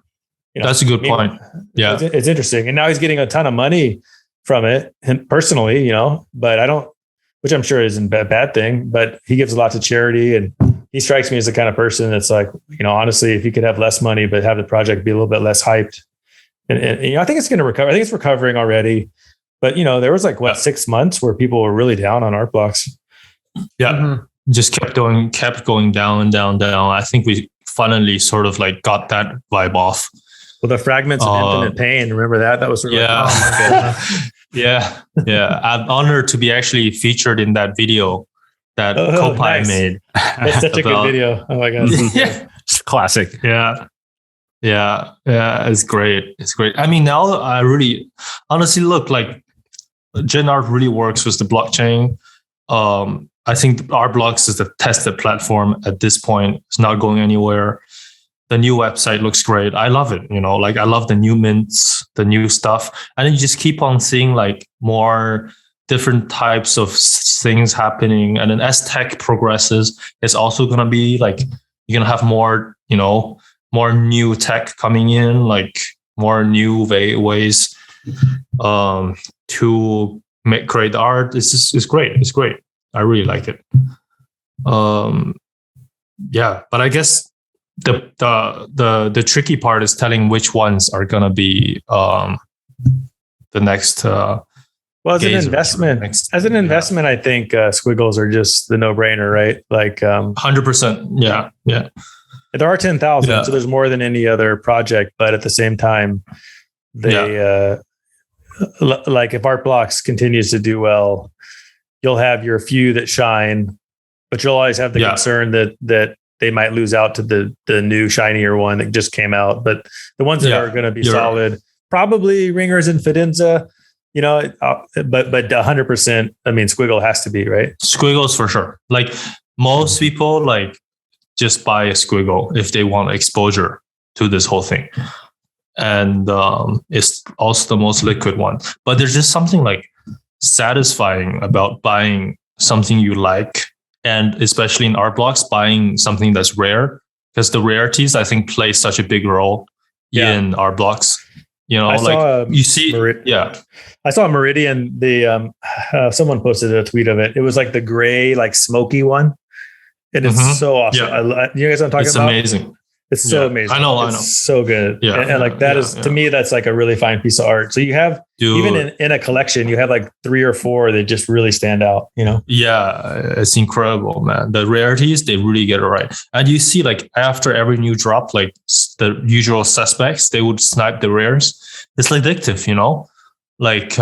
That's a good point. Yeah. It's interesting. And now he's getting a ton of money from it personally, but which I'm sure isn't a bad thing, but he gives a lot to charity, and he strikes me as the kind of person that's like, honestly, if you could have less money, but have the project be a little bit less hyped. And I think it's going to recover. I think it's recovering already, but there was 6 months where people were really down on art blocks. Yeah. Just kept going down and down. I think we finally sort of like got that vibe off. Well, the fragments of infinite pain. Remember that? That was really yeah. I'm honored to be actually featured in that video that Kopai made. That's such a good video. Oh my god! It's classic. Yeah. It's great. I mean, now I really, honestly, look like Gen Art really works with the blockchain. I think Art Blocks is the tested platform at this point. It's not going anywhere. The new website looks great. I love it. I love the new mints, the new stuff. And then you just keep on seeing like more different types of things happening. And then as tech progresses, it's also going to be like, you're going to have more, more new tech coming in, like more new ways to create art. It's great. It's great. I really like it. But I guess the tricky part is telling which ones are going to be the next. Well, as an investment, I think Squiggles are just the no-brainer, right? Like 100%. Yeah. There are 10,000, so there's more than any other project. But at the same time, they like if Art Blocks continues to do well, you'll have your few that shine, but you'll always have the concern that they might lose out to the new shinier one that just came out. But the ones that are going to be solid, probably Ringers and Fidenza, but 100%. I mean, Squiggle has to be, right? Squiggles for sure. Like most people, like just buy a Squiggle if they want exposure to this whole thing, and it's also the most liquid one. But there's just something like satisfying about buying something you like. And especially in Art Blocks, buying something that's rare, because the rarities, I think, play such a big role in Art Blocks. I saw Meridian. The someone posted a tweet of it. It was like the gray, like smoky one, and it's so awesome. You guys know what I'm talking about? It's amazing. It's so amazing. I know. It's so good. Yeah. And like that is to me, that's like a really fine piece of art. So you have even in a collection, you have like 3 or 4 that just really stand out, you know? Yeah, it's incredible, man. The rarities, they really get it right. And you see, like after every new drop, like the usual suspects, they would snipe the rares. It's addictive, you know? Like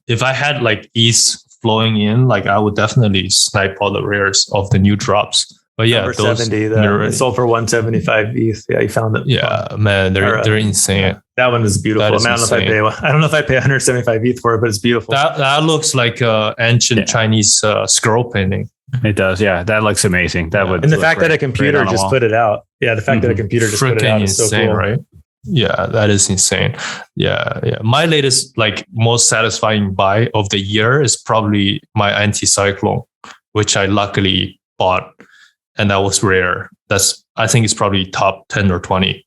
if I had like ETH flowing in, like I would definitely snipe all the rares of the new drops. But yeah, Number 70, it sold for 175 ETH. Yeah, you found it. Yeah, man, they're insane. Yeah. That one is beautiful. I don't know if I pay 175 ETH for it, but it's beautiful. That looks like ancient Chinese scroll painting. It does, yeah. That looks amazing. And the fact that a computer just put it out. Yeah, the fact that a computer just put it out is so cool. Right? Yeah, that is insane. Yeah. My latest, like most satisfying buy of the year is probably my anti-cyclone, which I luckily bought. And that was rare. I think it's probably top 10 or 20.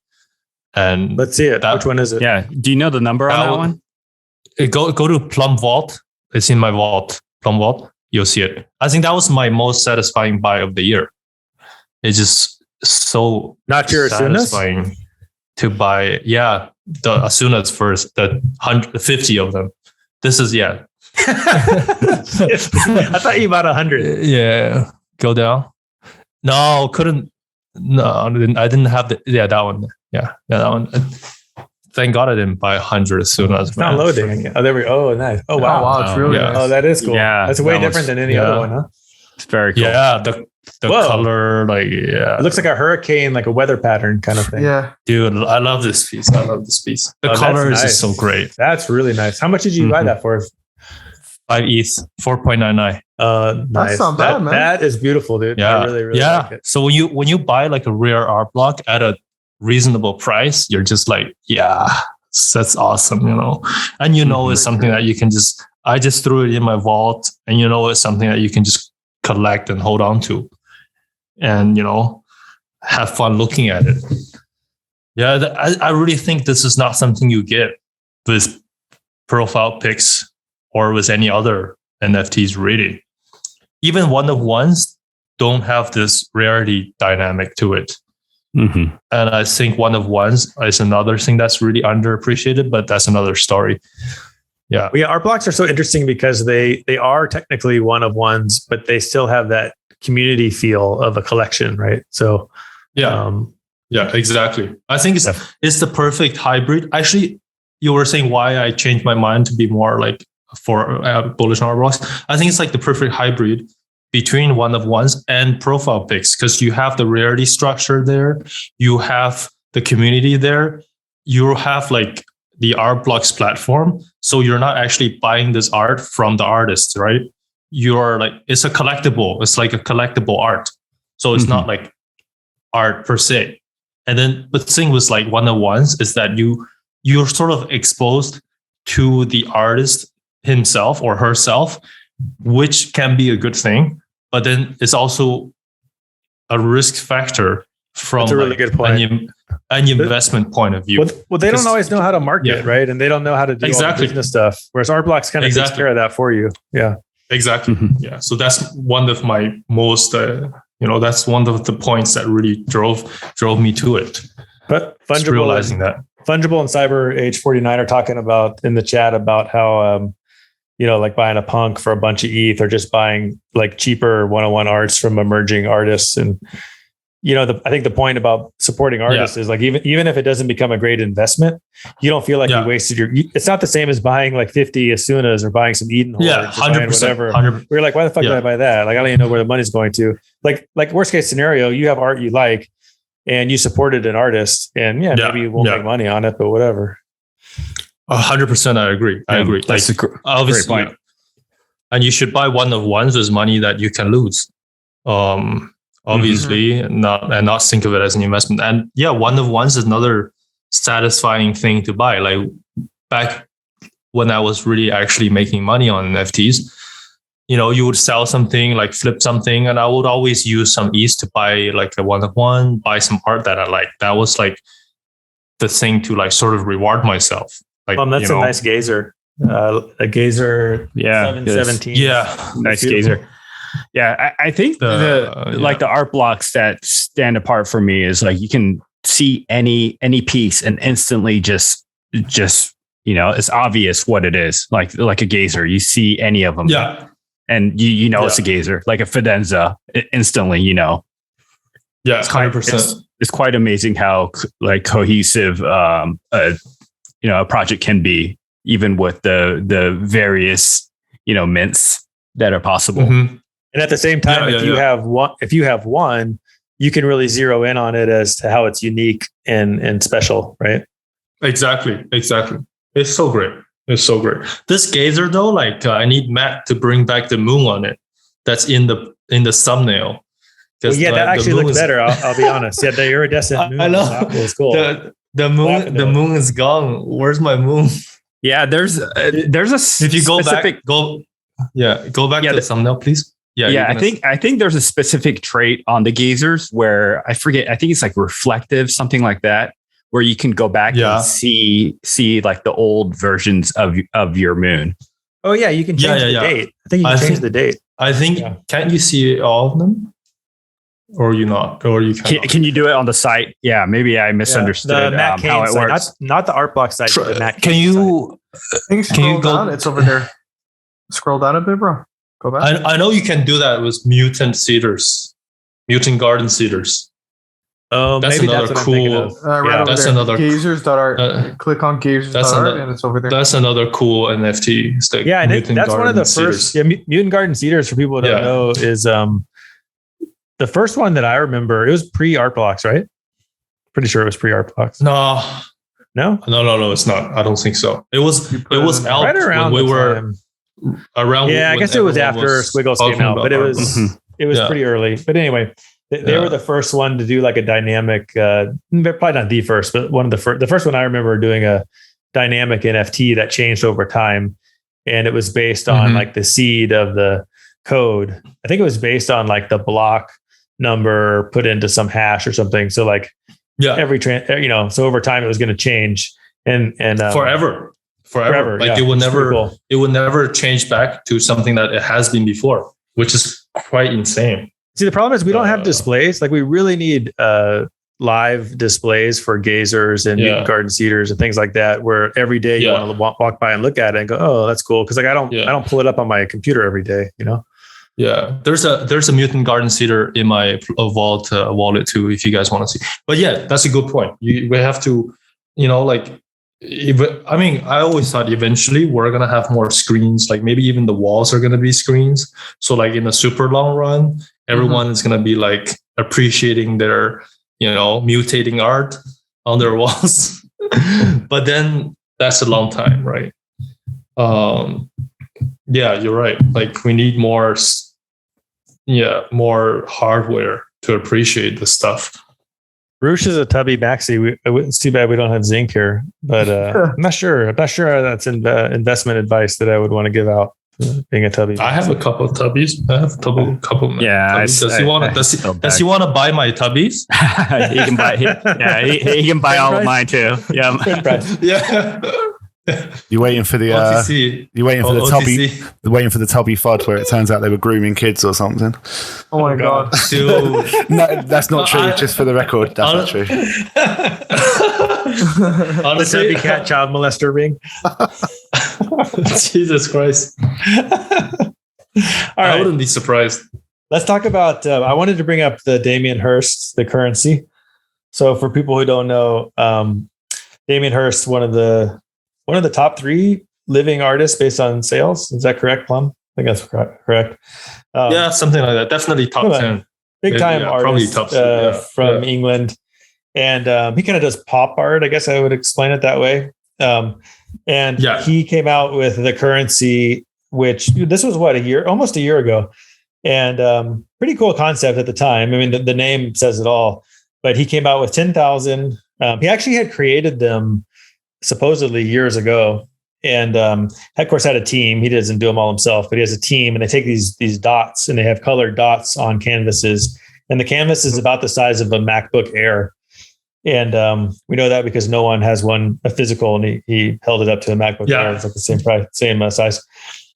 And let's see it. Which one is it? Yeah. Do you know the number on that one? Go to Plum Vault. It's in my vault. Plum Vault. You'll see it. I think that was my most satisfying buy of the year. It's just so not your satisfying to buy. Yeah, the Asunas first. The 150 of them. This is I thought you bought 100. Yeah. Go down. No, couldn't. No, I didn't have that one. Yeah, that one. Thank God I didn't buy 100 as soon as. It's not loading. Oh, there we go. Oh, nice. Oh, wow. It's really nice. Oh, that is cool. Yeah, that's way different than any other one, huh? It's very cool. Yeah, the color, like, yeah. It looks like a hurricane, like a weather pattern kind of thing. Yeah. Dude, I love this piece. The color is just so great. That's really nice. How much did you buy that for? 5 ETH, 4.99. Nice. That's not bad, man. That is beautiful, dude. Yeah. I really like it. So when you buy like a rare art block at a reasonable price, you're just like, yeah, that's awesome, you know. And it's something that you can I just threw it in my vault, and it's something that you can just collect and hold on to, and have fun looking at it. Yeah, I really think this is not something you get with profile pics or with any other NFTs, really. Even one of ones don't have this rarity dynamic to it. Mm-hmm. And I think one of ones is another thing that's really underappreciated, but that's another story. Yeah. Well, yeah, art blocks are so interesting because they are technically one of ones, but they still have that community feel of a collection, right? So yeah, exactly. I think it's the perfect hybrid. Actually, you were saying why I changed my mind to be more like for bullish on art blocks. I think it's like the perfect hybrid between one of ones and profile pics, because you have the rarity structure there, you have the community there, you have like the art blocks platform. So you're not actually buying this art from the artist, right? You're like, it's a collectible. It's like a collectible art. So it's not like art per se. And then the thing with like one of ones is that you're sort of exposed to the artist himself or herself, which can be a good thing, but then it's also a risk factor from That's a really good point. An investment point of view. Well, they don't always know how to market, right? And they don't know how to do all the business stuff. Whereas art blocks kind of takes care of that for you. Yeah, exactly. Yeah, so that's one of my most, that's one of the points that really drove me to it. But Fungible, realizing that Fungible and Cyber Age 49 are talking about in the chat about how like buying a punk for a bunch of ETH or just buying like cheaper one-on-one arts from emerging artists. And, I think the point about supporting artists is like, even if it doesn't become a great investment, you don't feel like you wasted it's not the same as buying like 50 Asunas or buying some Eden Hordes. Yeah, 100%. Whatever. 100%. We're like, why the fuck did I buy that? Like, I don't even know where the money's going to. Like worst case scenario, you have art you like and you supported an artist and maybe you won't make money on it, but whatever. 100%. I agree. That's a great point. Yeah. And you should buy one of ones with money that you can lose. Obviously, and not think of it as an investment. And one of ones is another satisfying thing to buy. Like back when I was really actually making money on NFTs, you would sell something, like flip something, and I would always use some ETH to buy like a one of one, buy some art that I like. That was like the thing to like sort of reward myself. Like, that's a nice gazer. A gazer 717. Yeah. Nice gazer. Yeah. I think the art blocks that stand apart for me is like you can see any piece and instantly just it's obvious what it is. Like a gazer, you see any of them, and you know it's a gazer. Like a Fidenza, instantly Yeah, it's 100%. It's quite amazing how like cohesive a project can be, even with the various mints that are possible. Mm-hmm. And at the same time, if you have one, you can really zero in on it as to how it's unique and special, right? Exactly. It's so great. This gazer though, like I need Matt to bring back the moon on it. That's in the thumbnail. Well, that actually looks better. I'll be honest. Yeah, the iridescent moon. I know. Was cool. The moon is gone. Where's my moon? Yeah, there's a if you go back to the thumbnail, please. I think there's a specific trait on the gazers where I forget. I think it's like reflective, something like that, where you can go back and see like the old versions of your moon. Oh yeah, you can change the date. I think you can change the date. I think can't you see all of them? Or you not? Or you cannot? Can you do it on the site? Yeah, maybe I misunderstood how it works. Not the art block site. The Matt can you? Can you go down? It's over there. Scroll down a bit, bro. Go back. I know you can do that with mutant garden cedars. Oh, that's maybe another that's what cool. I'm thinking of. Right that's there. another Gazers.art. Click on gazers.art and it's over there. That's another cool NFT. It's like that's one of the first. Yeah, Mutant Garden Cedars, for people who don't know, is the first one that I remember. It was pre-art blocks, right? Pretty sure it was pre-art blocks. No, it's not. I don't think so. It was out right around when we were around. Yeah, I guess it was after Squiggles came out, but it was pretty early. But anyway, they were the first one to do like a dynamic. Probably not the first, but one of the first. The first one I remember doing a dynamic NFT that changed over time, and it was based on like the seed of the code. I think it was based on like the block number put into some hash or something. So like every so over time it was going to change and forever. Like it will never change back to something that it has been before, which is quite insane. See, the problem is we don't have displays. Like we really need live displays for gazers and Mutant Garden Cedars and things like that, where every day you want to walk by and look at it and go, oh, that's cool. Cause like I don't pull it up on my computer every day, Yeah, there's a Mutant Garden Cedar in my vault wallet too, if you guys want to see. But yeah, that's a good point. We have to, I always thought eventually we're gonna have more screens. Like maybe even the walls are gonna be screens. So like in the super long run, everyone is gonna be like appreciating their, mutating art on their walls. But then that's a long time, right? Yeah, you're right. Like we need more hardware to appreciate the stuff. Roosh is a tubby maxi. It's too bad we don't have zinc here, but I'm not sure that's investment advice that I would want to give out. Being a tubby, I have a couple of tubbies. I have a couple. Yeah, tubbies. Does he want to buy my tubbies? He can buy. He can buy all of mine too. Yeah, yeah. You're waiting for the you're waiting for the tubby. You're waiting for the tubby fud where it turns out they were grooming kids or something. Oh my god! No, that's not true. Just for the record, that's not true. Honestly, the cat child molester ring. Jesus Christ! All right, I wouldn't be surprised. Let's talk about. I wanted to bring up the Damien Hirst, the currency. So for people who don't know, Damien Hirst, one of the top 3 living artists based on sales. Is that correct, Plum? I think that's correct. Yeah, something like that. Definitely top 10. Big time artist from England. And he kind of does pop art. I guess I would explain it that way. He came out with the currency, which this was almost a year ago. And pretty cool concept at the time. I mean, the name says it all. But he came out with 10,000. He actually had created them supposedly years ago, and of course had a team. He doesn't do them all himself, but he has a team, and they take these dots and they have colored dots on canvases, and the canvas is about the size of a MacBook Air. And we know that because no one has a physical, and he held it up to a MacBook Air. It's like the same price, same size.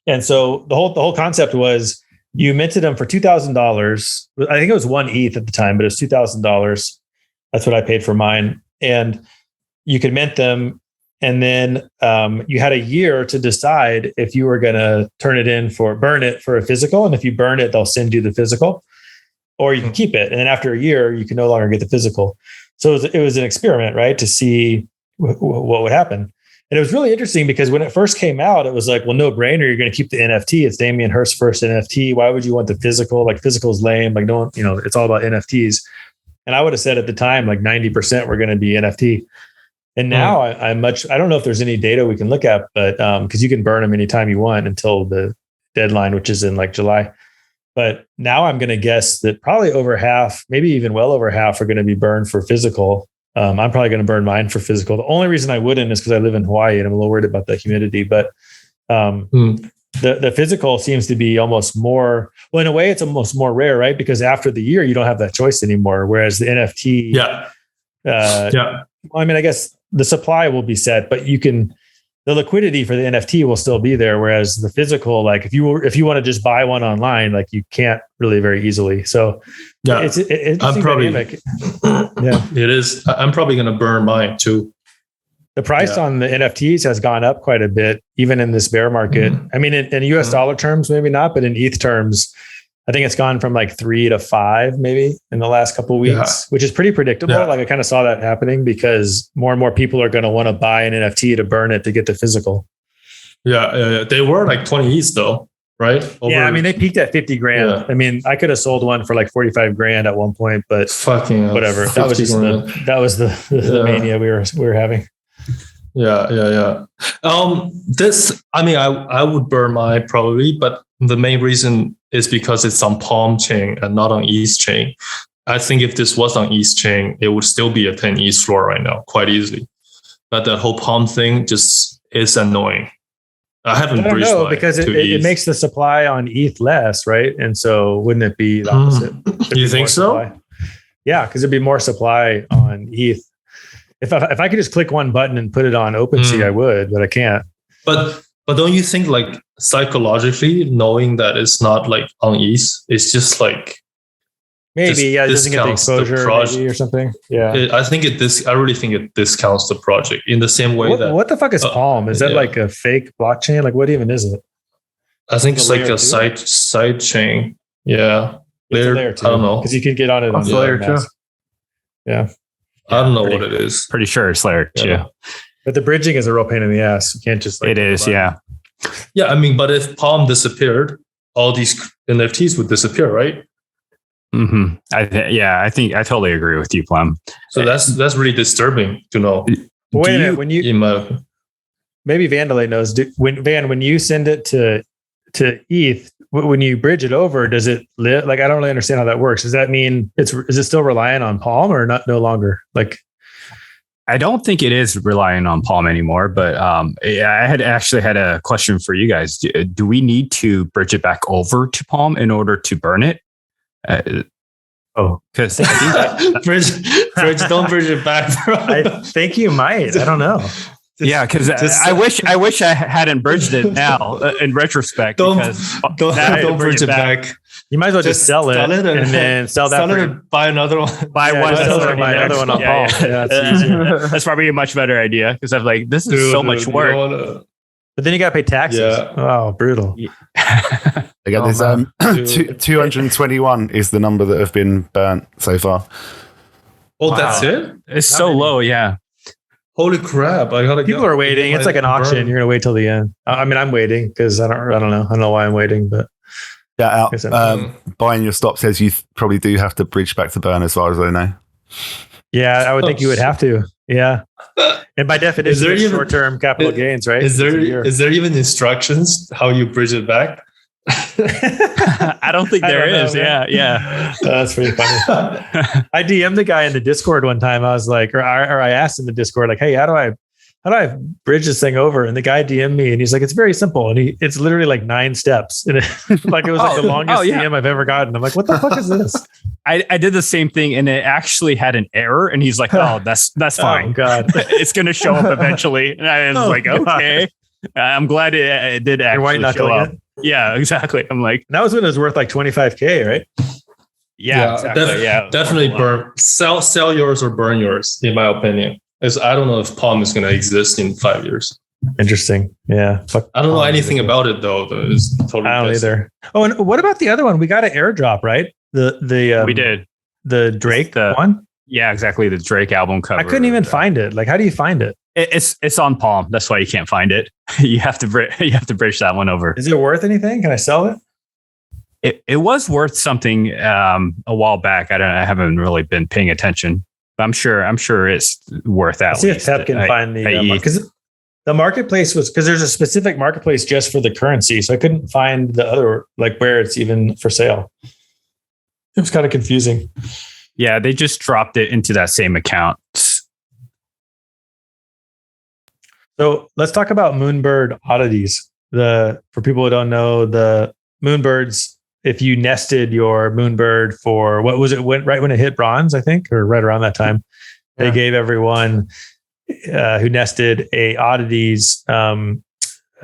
And so the whole concept was you minted them for $2,000. I think it was 1 ETH at the time, but it was $2,000. That's what I paid for mine. And you could mint them. And then you had a year to decide if you were going to burn it for a physical. And if you burn it, they'll send you the physical, or you can keep it. And then after a year, you can no longer get the physical. So it was an experiment, right? To see what would happen. And it was really interesting because when it first came out, it was like, well, no brainer. You're going to keep the NFT. It's Damien Hirst's first NFT. Why would you want the physical? Like, physical is lame. Like, no one, it's all about NFTs. And I would have said at the time, like 90% were going to be NFT. And now I don't know if there's any data we can look at, but because you can burn them anytime you want until the deadline, which is in like July. But now I'm going to guess that probably over half, maybe even well over half, are going to be burned for physical. I'm probably going to burn mine for physical. The only reason I wouldn't is because I live in Hawaii and I'm a little worried about the humidity. But the physical seems to be almost more. Well, in a way, it's almost more rare, right? Because after the year, you don't have that choice anymore. Whereas the NFT, I mean, I guess the supply will be set, but the liquidity for the NFT will still be there. Whereas the physical, like if you want to just buy one online, like you can't really very easily. So it's I'm probably, dynamic. It is. I'm probably going to burn mine too. The price on the NFTs has gone up quite a bit, even in this bear market. I mean, in US dollar terms, maybe not, but in ETH terms, I think it's gone from like 3 to 5 maybe in the last couple of weeks, which is pretty predictable. Yeah. Like I kind of saw that happening because more and more people are going to want to buy an NFT to burn it to get the physical. Yeah. They were like 20 ETH though, right? I mean, they peaked at 50 grand. Yeah. I mean, I could have sold one for like 45 grand at one point, but fucking whatever. That was just the mania we were having. Yeah. I would burn mine probably, but the main reason is because it's on Palm chain and not on ETH chain. I think if this was on ETH chain, it would still be a 10 ETH floor right now, quite easily. But the whole Palm thing just is annoying. I haven't bridged mine because it makes the supply on ETH less, right? And so wouldn't it be the opposite? You think so? Supply? Yeah, because there'd be more supply on ETH. If I could just click one button and put it on OpenSea, I would, but I can't. But don't you think like psychologically knowing that it's not like on ETH, it's just like maybe it doesn't get the exposure maybe or something. Yeah, I really think it discounts the project in the same way what the fuck is Palm? Is that like a fake blockchain? Like what even is it? I think it's like a side chain. Yeah, layer 2. I don't know because you can get on it on layer 2. Yeah. I don't know what it is. Pretty sure it's layer 2. But the bridging is a real pain in the ass. You can't just it is, yeah. Yeah, I mean, but if Palm disappeared, all these NFTs would disappear, right? Mm-hmm. I think I totally agree with you, Plum. So that's really disturbing to know. Wait a minute, when you maybe Vandalay knows. When you send it to ETH, when you bridge it over, does it live? Like I don't really understand how that works. Does that mean is it still reliant on Palm or no longer? Like I don't think it is relying on Palm anymore, but I had actually had a question for you guys. Do we need to bridge it back over to Palm in order to burn it? Because bridge, don't bridge it back, bro. I think you might. I don't know. Because I wish I hadn't bridged it now in retrospect. Don't bridge it back. You might as well just sell it and then sell that. And buy another one. Buy another one on Palm. Yeah, that's probably a much better idea because I'm like, this is so much work. But then you got to pay taxes. Yeah. Oh, brutal. I got this. 221 is the number that have been burnt so far. Oh, wow. That's it? It's so low. Yeah. Holy crap! People are waiting. It's like an auction. You're gonna wait till the end. I mean, I'm waiting because I don't know. I don't know why I'm waiting, but buying your stop says you probably do have to bridge back to burn, as far as I know. Yeah, I would think you would have to. Yeah, and by definition, it's short-term capital gains, right? Is there even instructions how you bridge it back? I don't think there is. Yeah. That's pretty funny. I DM'd the guy in the Discord one time. I was like, or I asked in the Discord, like, hey, how do I bridge this thing over? And the guy DM'd me and he's like, it's very simple. And it's literally like 9 steps. And it was like the longest DM I've ever gotten. I'm like, what the fuck is this? I did the same thing and it actually had an error. And he's like, oh, that's fine. Oh, God. It's going to show up eventually. And I was like, okay. I'm glad it did actually show up. Yeah, exactly. I'm like, that was when it was worth like 25K, right? Yeah, exactly. Definitely burn. Sell yours or burn yours, in my opinion. Because I don't know if Palm is going to exist in 5 years. Interesting. Yeah. I don't know anything about it though. It's totally I don't either. Oh, and what about the other one? We got an airdrop, right? We did the Drake one. Yeah, exactly. The Drake album cover. I couldn't even find it. Like, how do you find it? It's on Palm. That's why you can't find it. You have to bridge that one over. Is it worth anything? Can I sell it? It was worth something a while back. I haven't really been paying attention, but I'm sure it's worth that. See if Pep can find the because the marketplace was because there's a specific marketplace just for the currency, so I couldn't find the other like where it's even for sale. It was kind of confusing. Yeah, they just dropped it into that same account. So let's talk about Moonbird oddities. For people who don't know, the Moonbirds, if you nested your Moonbird for what was it? Right when it hit bronze, I think, or right around that time, they gave everyone who nested a oddities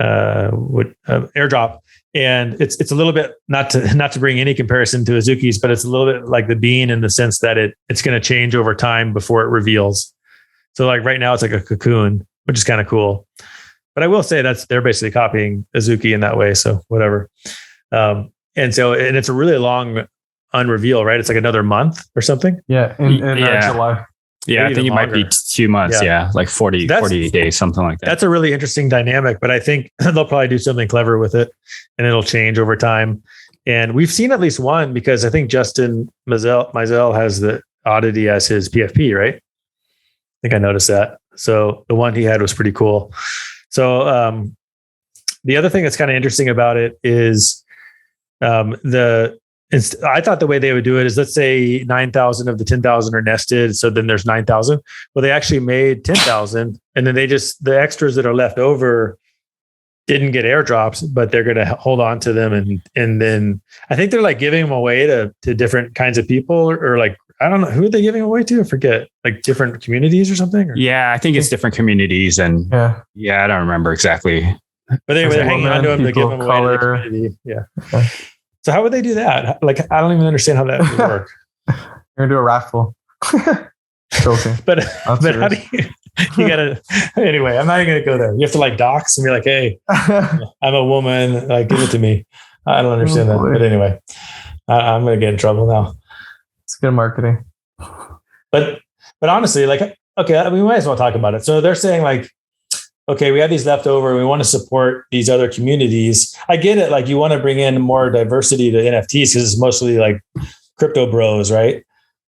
airdrop. And it's a little bit not to bring any comparison to Azuki's, but it's a little bit like the bean in the sense that it's going to change over time before it reveals. So like right now it's like a cocoon, which is kind of cool. But I will say they're basically copying Azuki in that way. So whatever. And it's a really long unreveal, right? It's like another month or something. Yeah, in July. Yeah, I think it might be 2 months. Yeah, like 40 days, something like that. That's a really interesting dynamic, but I think they'll probably do something clever with it and it'll change over time. And we've seen at least one because I think Justin Mizell has the oddity as his PFP, right? I think I noticed that. So the one he had was pretty cool. So the other thing that's kind of interesting about it is I thought the way they would do it is, let's say 9,000 of the 10,000 are nested. So then there's 9,000. Well, they actually made 10,000 and then the extras that are left over didn't get airdrops, but they're going to hold on to them. And then I think they're like giving them away to different kinds of people or like, I don't know, who are they giving away to? I forget, like different communities or something? Or? Yeah, I think it's different communities. And yeah, I don't remember exactly. But anyway, they're hanging on to them to give them away to the community. Yeah. Okay. So how would they do that? Like, I don't even understand how that would work. You're gonna do a raffle. Okay. But how do you gotta, anyway, I'm not even gonna go there. You have to like dox and be like, hey, I'm a woman, like give it to me. I don't understand that. But anyway, I'm gonna get in trouble now. It's good marketing. But honestly, like, okay, we might as well talk about it. So they're saying like, okay, we have these left over. We want to support these other communities. I get it. Like you want to bring in more diversity to NFTs because it's mostly like crypto bros, right?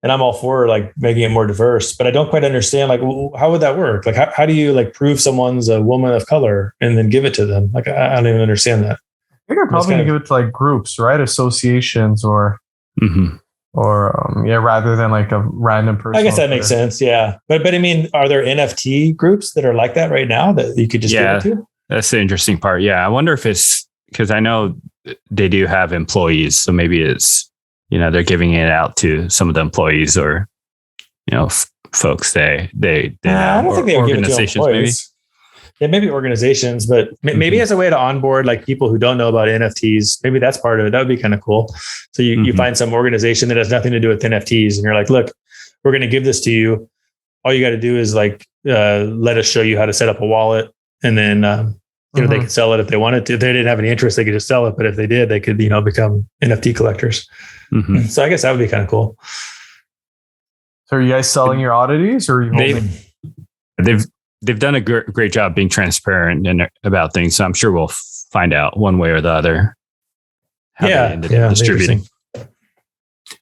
And I'm all for like making it more diverse, but I don't quite understand like how would that work? Like how do you like prove someone's a woman of color and then give it to them? Like I don't even understand that. I think I'm probably gonna give it to like groups, right? Associations or. Mm-hmm. Or rather than like a random person. I guess that makes sense. Yeah, but I mean, are there NFT groups that are like that right now that you could just give it to? That's the interesting part. Yeah, I wonder if it's because I know they do have employees, so maybe it's they're giving it out to some of the employees or folks they I don't think they would give it to employees. Yeah, maybe organizations, but maybe as a way to onboard like people who don't know about NFTs. Maybe that's part of it. That would be kind of cool. So you find some organization that has nothing to do with NFTs and you're like, look, we're going to give this to you. All you got to do is like, let us show you how to set up a wallet. And then, they could sell it if they wanted to. If they didn't have any interest, they could just sell it. But if they did, they could, become NFT collectors. Mm-hmm. So I guess that would be kind of cool. So are you guys selling your oddities or are you holding? They've done a great job being transparent about things. So I'm sure we'll find out one way or the other. How they ended up distributing.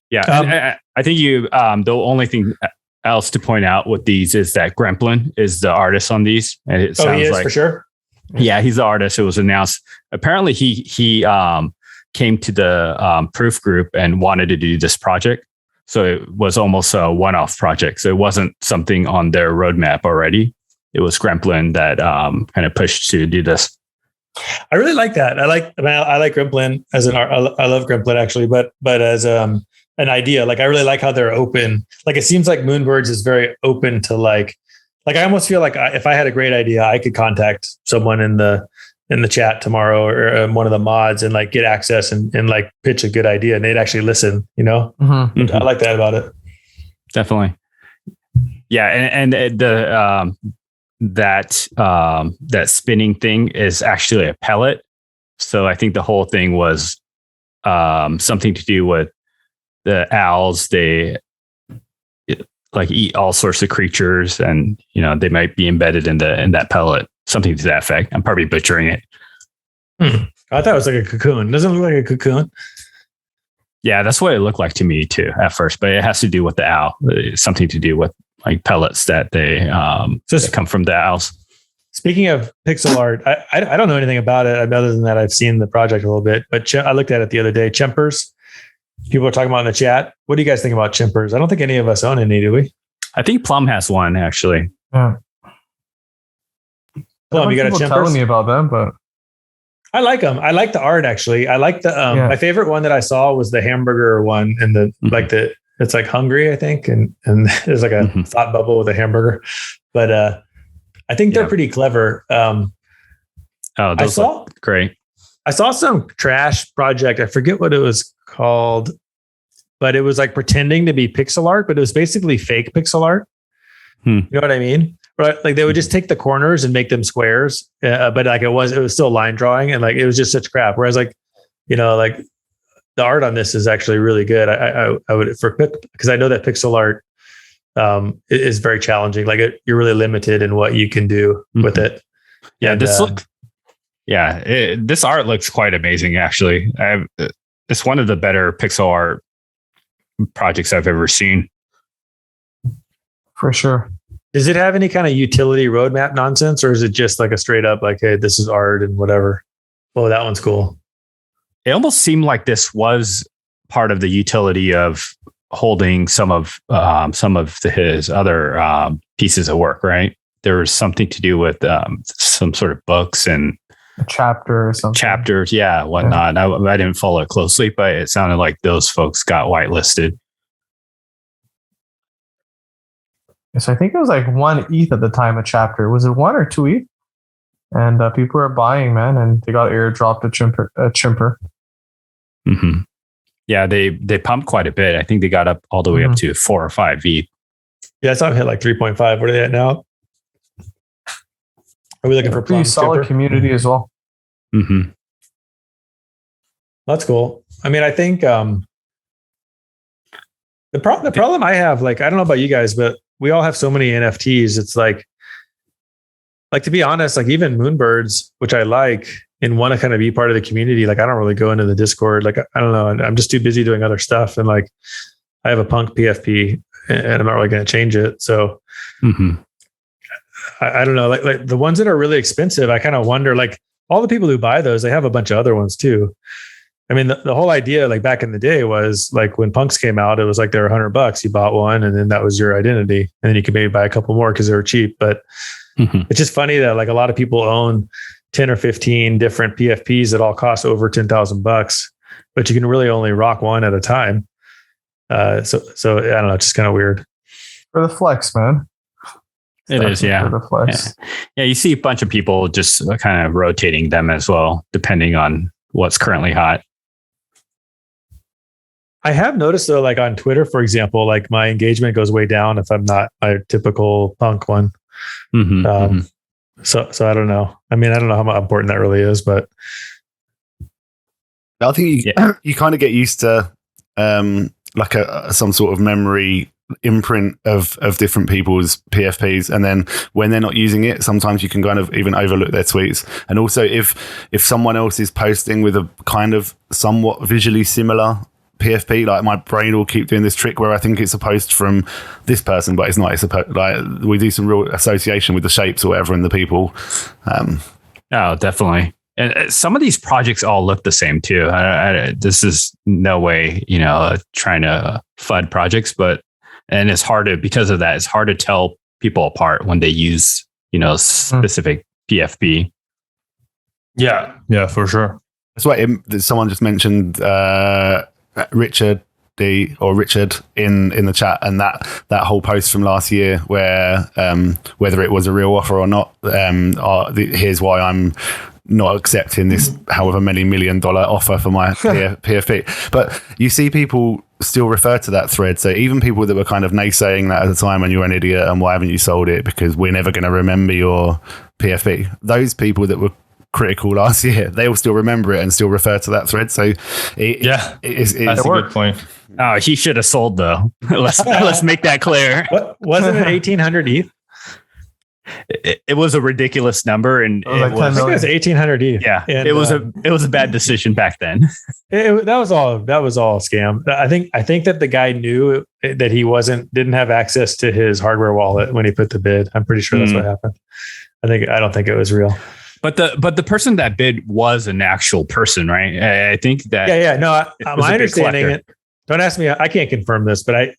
Yeah. I think the only thing else to point out with these is that Gremplin is the artist on these. And it sounds he is like, for sure. Yeah, he's the artist. It was announced. Apparently he came to the proof group and wanted to do this project. So it was almost a one-off project. So it wasn't something on their roadmap already. It was Gremplin that kind of pushed to do this. I really like that. I like Gremplin as an art. I love Gremplin actually, but as an idea, like I really like how they're open. Like it seems like Moonbirds is very open to like I almost feel like if I had a great idea, I could contact someone in the in the chat tomorrow or one of the mods and like get access and like pitch a good idea and they'd actually listen, you know? Mm-hmm. I like that about it. Definitely. Yeah. And that spinning thing is actually a pellet. So I think the whole thing was something to do with the owls. They like eat all sorts of creatures and, you know, they might be embedded in that pellet, something to that effect. I'm probably butchering it. I thought it was like a cocoon. Doesn't it look like a cocoon? Yeah, that's what it looked like to me too at first, but it has to do with the owl. It's something to do with like pellets that they that come from the owls. Speaking of pixel art, I don't know anything about it other than that I've seen the project a little bit, but I looked at it the other day. Chimpers. People are talking about in the chat. What do you guys think about chimpers? I don't think any of us own any, do we? I think Plum has one actually. Yeah. Plum, you got a people chimpers? telling me about them, but I like them. I like the art actually. I like the my favorite one that I saw was the hamburger one and the like it's like hungry, I think, and there's like a thought bubble with a hamburger. But I think they're pretty clever. Those look great. I saw some trash project. I forget what it was called, but it was like pretending to be pixel art, but it was basically fake pixel art. You know what I mean? Right? Like they would just take the corners and make them squares, but like it was still line drawing, and like it was just such crap. Whereas like, you know, like the art on this is actually really good. I would because I know that pixel art is very challenging. Like you're really limited in what you can do with it. Yeah, and, this art looks quite amazing. Actually, it's one of the better pixel art projects I've ever seen. for sure. Does it have any kind of utility roadmap nonsense, or is it just like a straight up like, hey, this is art and whatever? Oh, that one's cool. It almost seemed like this was part of the utility of holding some of his other pieces of work, right? There was something to do with some sort of books and A chapter or something. chapters, whatnot. Yeah. I didn't follow it closely, but it sounded like those folks got whitelisted. Yes, I think it was like 1 ETH at the time, a chapter. Was it 1 or 2 ETH? And people were buying, man, and they got airdropped a chimper. Mm-hmm. Yeah, they pumped quite a bit. I think they got up all the way up to 4 or 5 ETH. Yeah, I saw them hit like 3.5. What are they at now? Are we looking for pretty solid chimper? community as well? Mm-hmm. That's cool. I mean, I think the problem I have, like, I don't know about you guys, but we all have so many NFTs. It's like to be honest, like even Moonbirds, which I like and want to kind of be part of the community. Like I don't really go into the Discord. Like, I don't know. I'm just too busy doing other stuff. And like, I have a punk PFP and I'm not really going to change it. So I don't know, like the ones that are really expensive, I kind of wonder, like all the people who buy those, they have a bunch of other ones too. I mean, the whole idea, like back in the day, was like when punks came out, it was like they were $100. You bought one, and then that was your identity, and then you could maybe buy a couple more because they were cheap. But it's just funny that like a lot of people own 10 or 15 different PFPs that all cost over $10,000, but you can really only rock one at a time. So I don't know, it's just kind of weird. For the flex, man. It is, yeah. For the flex. Yeah, you see a bunch of people just kind of rotating them as well, depending on what's currently hot. I have noticed though, like on Twitter, for example, like my engagement goes way down if I'm not my typical punk one. So I don't know. I mean, I don't know how important that really is, but I think you kind of get used to like some sort of memory imprint of different people's PFPs, and then when they're not using it, sometimes you can kind of even overlook their tweets. And also if someone else is posting with a kind of somewhat visually similar PFP, like my brain will keep doing this trick where I think it's a post from this person, but it's not. It's like we do some real association with the shapes or whatever and the people. Oh, definitely. And some of these projects all look the same too. This is no way, trying to FUD projects, and it's hard to, because of that, it's hard to tell people apart when they use, specific PFP. Yeah, for sure. That's why someone just mentioned Richard in the chat, and that whole post from last year where whether it was a real offer or not, here's why I'm not accepting this however many $1 million offer for my PFP. But you see people still refer to that thread. So even people that were kind of naysaying that at the time, and you're an idiot and why haven't you sold it because we're never going to remember your PFP, those people that were critical last year, they will still remember it and still refer to that thread. So that's a good point. Oh, he should have sold though. Let's make that clear. What wasn't it 1,800 ETH? It was a ridiculous number, and Like I think it was 1,800 ETH. yeah, And, it was a bad decision back then. that was all a scam. I think that the guy knew that he didn't have access to his hardware wallet when he put the bid. I'm pretty sure that's what happened. I don't think it was real. But the person that bid was an actual person, right? I think that. Yeah. No, was my a big understanding collector. it. Don't ask me. I can't confirm this, but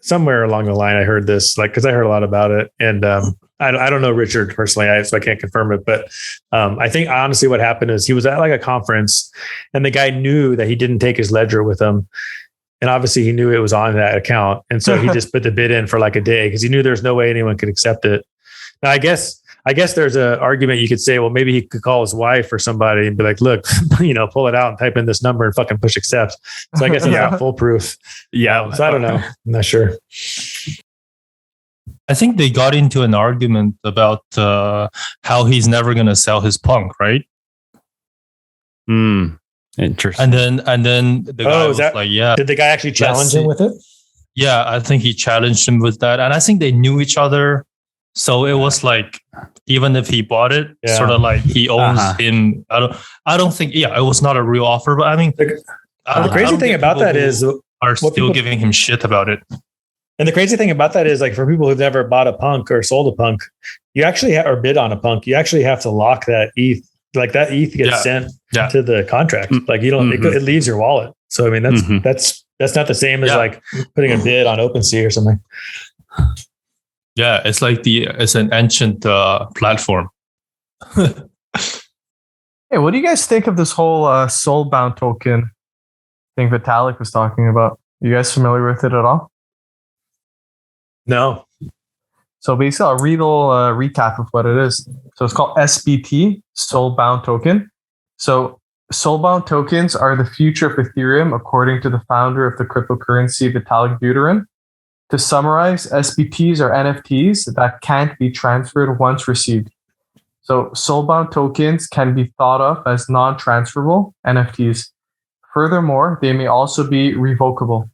somewhere along the line I heard this, like, because I heard a lot about it, and I don't know Richard personally, so I can't confirm it. But I think honestly, what happened is he was at like a conference, and the guy knew that he didn't take his ledger with him, and obviously he knew it was on that account, and so he just put the bid in for like a day because he knew there's no way anyone could accept it. Now, I guess there's an argument you could say, well, maybe he could call his wife or somebody and be like, look, pull it out and type in this number and fucking push accept. So I guess it's not foolproof. Yeah. So I don't know. I'm not sure. I think they got into an argument about how he's never going to sell his punk, right? Interesting. And then the guy was like, yeah. Did the guy actually challenge him with it? Yeah, I think he challenged him with that. And I think they knew each other. So it was like, even if he bought it, sort of like he owns him. I don't think, it was not a real offer, but I mean, the crazy thing about that is are still giving him shit about it. And the crazy thing about that is, like, for people who've never bought a punk or sold a punk, you actually or bid on a punk, you actually have to lock that ETH. Like that ETH gets sent to the contract. Like you don't, it leaves your wallet. So I mean, that's not the same as like putting a bid on OpenSea or something. Yeah, it's like it's an ancient platform. Hey, what do you guys think of this whole soulbound token thing Vitalik was talking about? You guys familiar with it at all? No. So basically, I'll read a little recap of what it is. So it's called SBT, Soulbound Token. So soulbound tokens are the future of Ethereum, according to the founder of the cryptocurrency, Vitalik Buterin. To summarize, SBTs are NFTs that can't be transferred once received. So soulbound tokens can be thought of as non-transferable NFTs. Furthermore, they may also be revocable.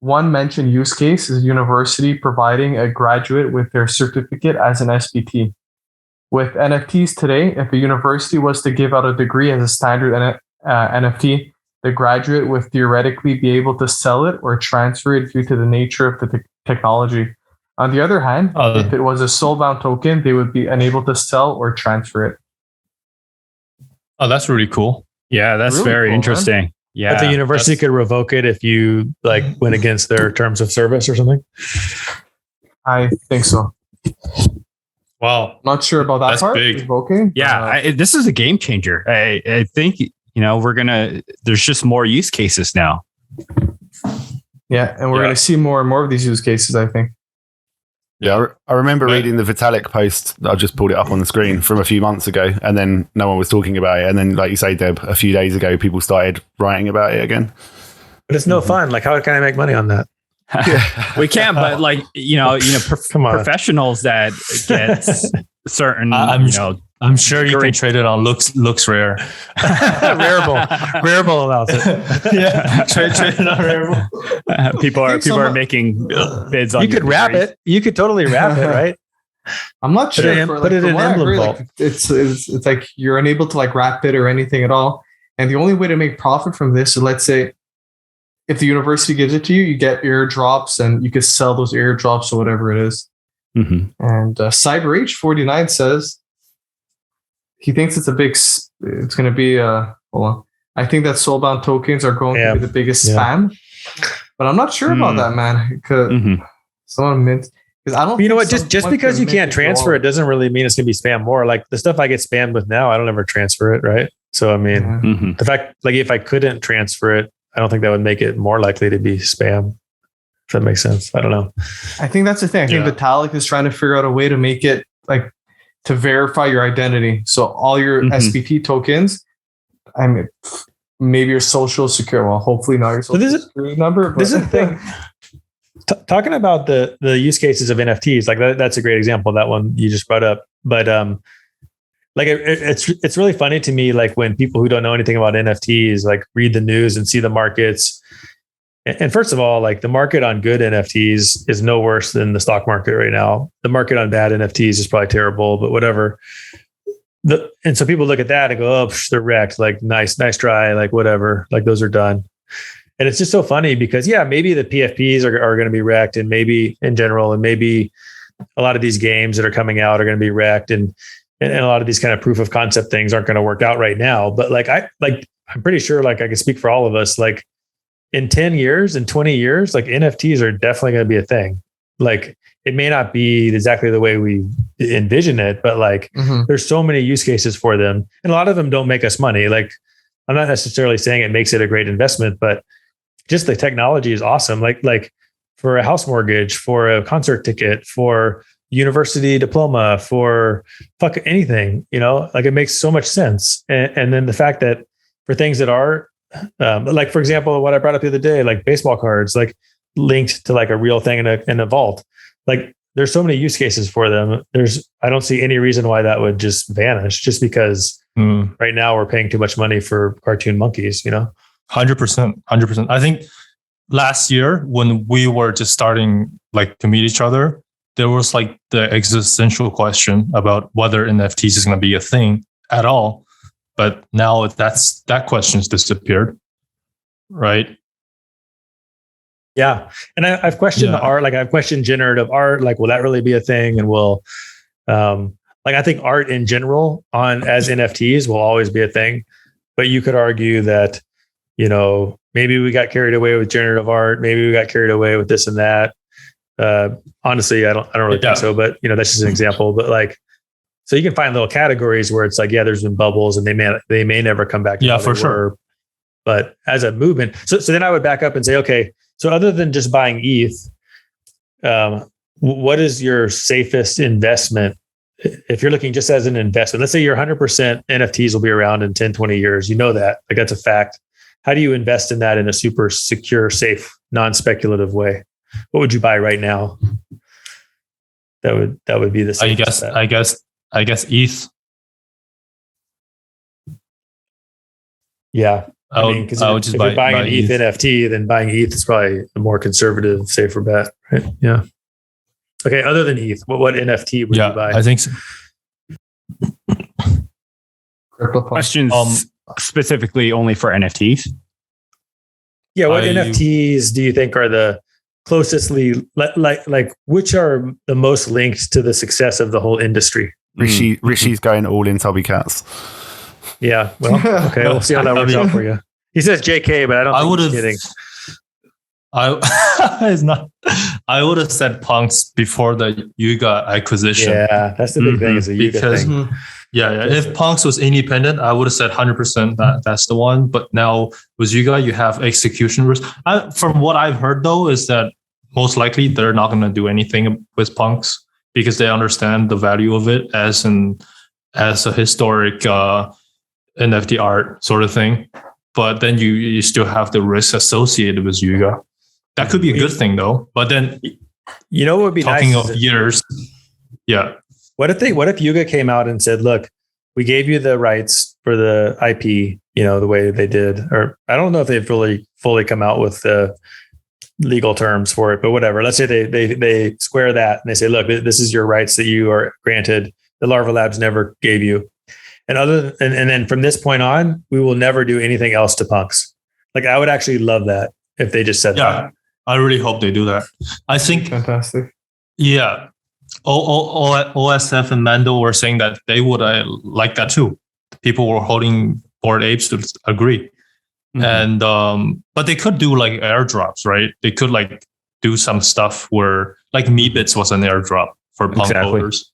One mentioned use case is a university providing a graduate with their certificate as an SBT. With NFTs today, if a university was to give out a degree as a standard NFT, the graduate would theoretically be able to sell it or transfer it due to the nature of the technology. On the other hand, if it was a soulbound token, they would be unable to sell or transfer it. Oh, that's really cool. Yeah, that's really very cool, interesting. Man. Yeah, but the university could revoke it if you like went against their terms of service or something. I think so. Wow, not sure about that that's part. Big. Revoking. Yeah, this is a game changer. I think there's just more use cases now. Yeah, and we're going to see more and more of these use cases, I think. Yeah, I remember reading the Vitalik post. I just pulled it up on the screen from a few months ago, and then no one was talking about it. And then, like you say, Deb, a few days ago, people started writing about it again. But it's no fun. Like, how can I make money on that? We can, but like professionals that get certain, I'm sure you can trade it on looks rare. Rareable allows it. Yeah, trade it on Rareable. People are making bids on. You could wrap it. You could totally wrap it, right? I'm not sure. Put it in emblem vault. It's like you're unable to like wrap it or anything at all. And the only way to make profit from this is, let's say, if the university gives it to you, you get airdrops, and you could sell those airdrops or whatever it is. Mm-hmm. And CyberH49 says he thinks it's going to be hold on. I think that soulbound tokens are going to be the biggest spam, but I'm not sure about that, man. Because someone mint, because I don't. You know what? Just because you can't transfer it doesn't really mean it's going to be spam more. Like the stuff I get spammed with now, I don't ever transfer it, right? So I mean, the fact, like, if I couldn't transfer it, I don't think that would make it more likely to be spam. If that makes sense. I don't know. I think that's the thing. I think Vitalik is trying to figure out a way to make it to to verify your identity. So all your SPT tokens, I mean, maybe your social security. Well, hopefully not your social security number. But this is the thing. Talking about the use cases of NFTs, like that's a great example. That one you just brought up, but like it's really funny to me, like when people who don't know anything about NFTs like read the news and see the markets. And first of all, like the market on good NFTs is no worse than the stock market right now. The market on bad NFTs is probably terrible, but whatever. And so people look at that and go, oh, they're wrecked. Like nice try. Like whatever. Like those are done. And it's just so funny because maybe the PFPs are going to be wrecked, and maybe in general, and maybe a lot of these games that are coming out are going to be wrecked, and a lot of these kind of proof of concept things aren't going to work out right now. But I'm pretty sure, like I can speak for all of us, like in 10 years and 20 years, like NFTs are definitely going to be a thing. Like it may not be exactly the way we envision it, but like there's so many use cases for them, and a lot of them don't make us money. Like I'm not necessarily saying it makes it a great investment, but just the technology is awesome. Like for a house mortgage, for a concert ticket, for university diploma, for anything, like it makes so much sense. And then the fact that for things that are like, for example, what I brought up the other day, like baseball cards, like linked to like a real thing in a vault, like there's so many use cases for them. I don't see any reason why that would just vanish just because right now we're paying too much money for cartoon monkeys, 100%. I think last year when we were just starting like to meet each other, there was like the existential question about whether NFTs is going to be a thing at all. But now that question's disappeared, right? Yeah. And I've questioned the art, like I've questioned generative art, like, will that really be a thing? And like, I think art in general as NFTs will always be a thing, but you could argue that, maybe we got carried away with generative art. Maybe we got carried away with this and that. Honestly, I don't really think so, but that's just an example. But like, so you can find little categories where it's like, there's been bubbles and they may never come back. Yeah, for sure. But as a movement, so then I would back up and say, okay, so other than just buying ETH, what is your safest investment? If you're looking just as an investment, let's say you're 100% NFTs will be around in 10, 20 years. That, like that's a fact. How do you invest in that in a super secure, safe, non-speculative way? What would you buy right now? That would be the safest. I guess ETH. Yeah. I mean, because if you're buying an ETH NFT, then buying ETH is probably a more conservative, safer bet, right? Yeah. Okay. Other than ETH, what NFT would you buy? I think so. Questions specifically only for NFTs? Yeah. What NFTs do you think are the closestly, like which are the most linked to the success of the whole industry? Rishi's going all in Tubby Cats. Yeah. Well, okay. We'll see how that works out for you. He says JK, but I don't think he's kidding. It's not. I would have said Punks before the Yuga acquisition. Yeah, that's the big thing. Is the Yuga thing. Yeah. If Punks was independent, I would have said 100% that's the one. But now with Yuga, you have execution risk. From what I've heard, though, is that most likely they're not going to do anything with Punks because they understand the value of it as a historic NFT art sort of thing. But then you still have the risk associated with Yuga. That could be a good thing, though. But then, what would be talking nice of years, yeah. What if Yuga came out and said, "Look, we gave you the rights for the IP, the way they did," or I don't know if they've really fully come out with the legal terms for it, but whatever. Let's say they square that and they say, "Look, this is your rights that you are granted. The Larva Labs never gave you." And and then from this point on, we will never do anything else to Punks. Like I would actually love that if they just said that. I really hope they do that. I think fantastic. Yeah. OSF and Mando were saying that they would like that too. People were holding Bored Apes to agree. And but they could do like airdrops, right? They could like do some stuff where like Meebits was an airdrop for Punk holders.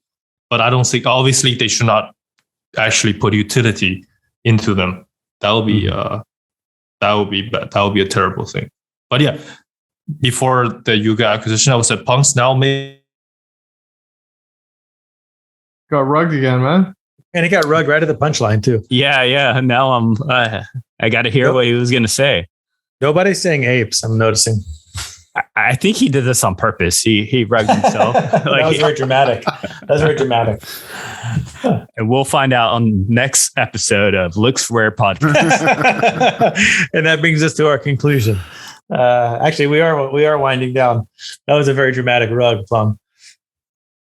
But I don't think obviously they should not actually put utility into them. That would be a terrible thing. But yeah, before the Yuga acquisition, I would say Punks now may got rugged again, man. And he got rugged right at the punchline too. Yeah. Now I got to hear what he was going to say. Nobody's saying apes. I'm noticing. I think he did this on purpose. He rugged himself. That was very dramatic. And we'll find out on next episode of Looks Rare Podcast. And that brings us to our conclusion. Actually, we are winding down. That was a very dramatic rug, Plum.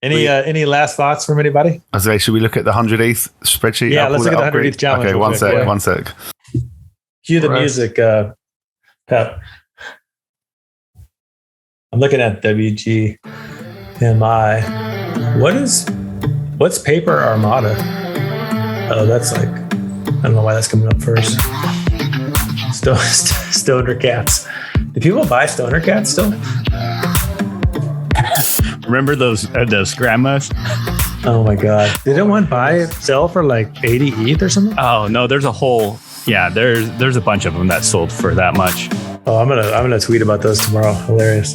Any last thoughts from anybody? I say, should we look at the 100 ETH spreadsheet? Yeah, let's look at the 100 ETH challenge. Okay, one sec. Cue the music, Pep. I'm looking at WGMI. What's Paper Armada? Oh, that's like, I don't know why that's coming up first. Stoner Cats. Do people buy Stoner Cats still? Remember those grandmas? Oh my God. Didn't one sell for like 80 ETH or something? Oh no, there's a bunch of them that sold for that much. Oh, I'm gonna tweet about those tomorrow. Hilarious.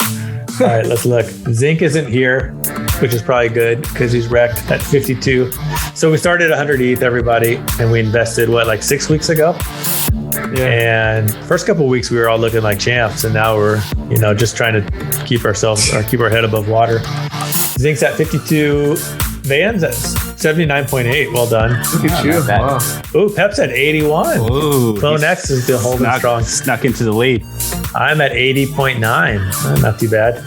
All right, let's look. Zinc isn't here, which is probably good because he's wrecked at 52. So we started 100 ETH, everybody, and we invested like 6 weeks ago. Yeah. And first couple of weeks we were all looking like champs, and now we're just trying to keep our head above water. Zinc's at 52. Van's at 79.8. Well done. Look at you. Wow. Ooh, Pep's at 81. Ooh, Clone X is still holding strong. Snuck into the lead. I'm at 80.9. Not too bad.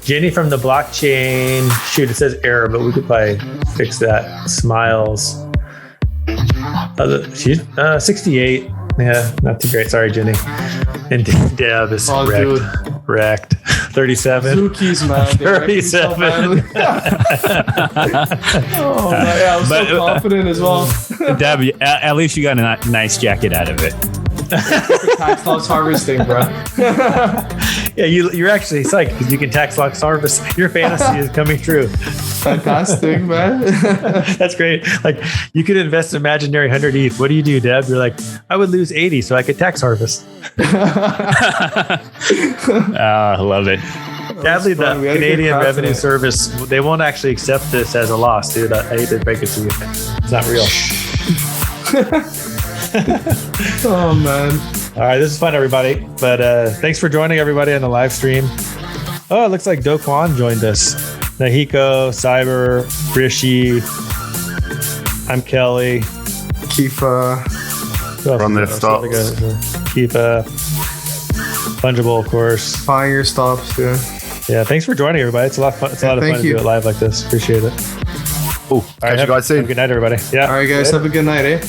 Jenny from the blockchain. Shoot, it says error, but we could probably fix that. Smiles. She's 68. Yeah, not too great. Sorry, Jenny. And Deb is wrecked. 37. Zookies, man. 37. Oh, man. I was so confident as well. Deb, at least you got a nice jacket out of it. Tax loss harvesting, bro. Yeah, you're actually psyched because you can tax loss harvest. Your fantasy is coming true. Fantastic, man. That's great. Like, you could invest imaginary 100 ETH. What do you do, Deb? You're like, I would lose 80 so I could tax harvest. I love it. Sadly, the Canadian Revenue Service, they won't actually accept this as a loss, dude. I hate to break it to you. It's not real. Oh, man. All right, this is fun, everybody. But thanks for joining everybody on the live stream. Oh, it looks like Do Kwon joined us. Nahiko, Cyber, Rishi. I'm Kelly. Kifa. Run the stops. Kifa. Fungible, of course. Buying your stops, yeah. Yeah, thanks for joining, everybody. It's a lot of fun. It's a lot of fun to do it live like this. Appreciate it. Catch you guys soon. Good night, everybody. Yeah. All right, guys. Have a good night, eh?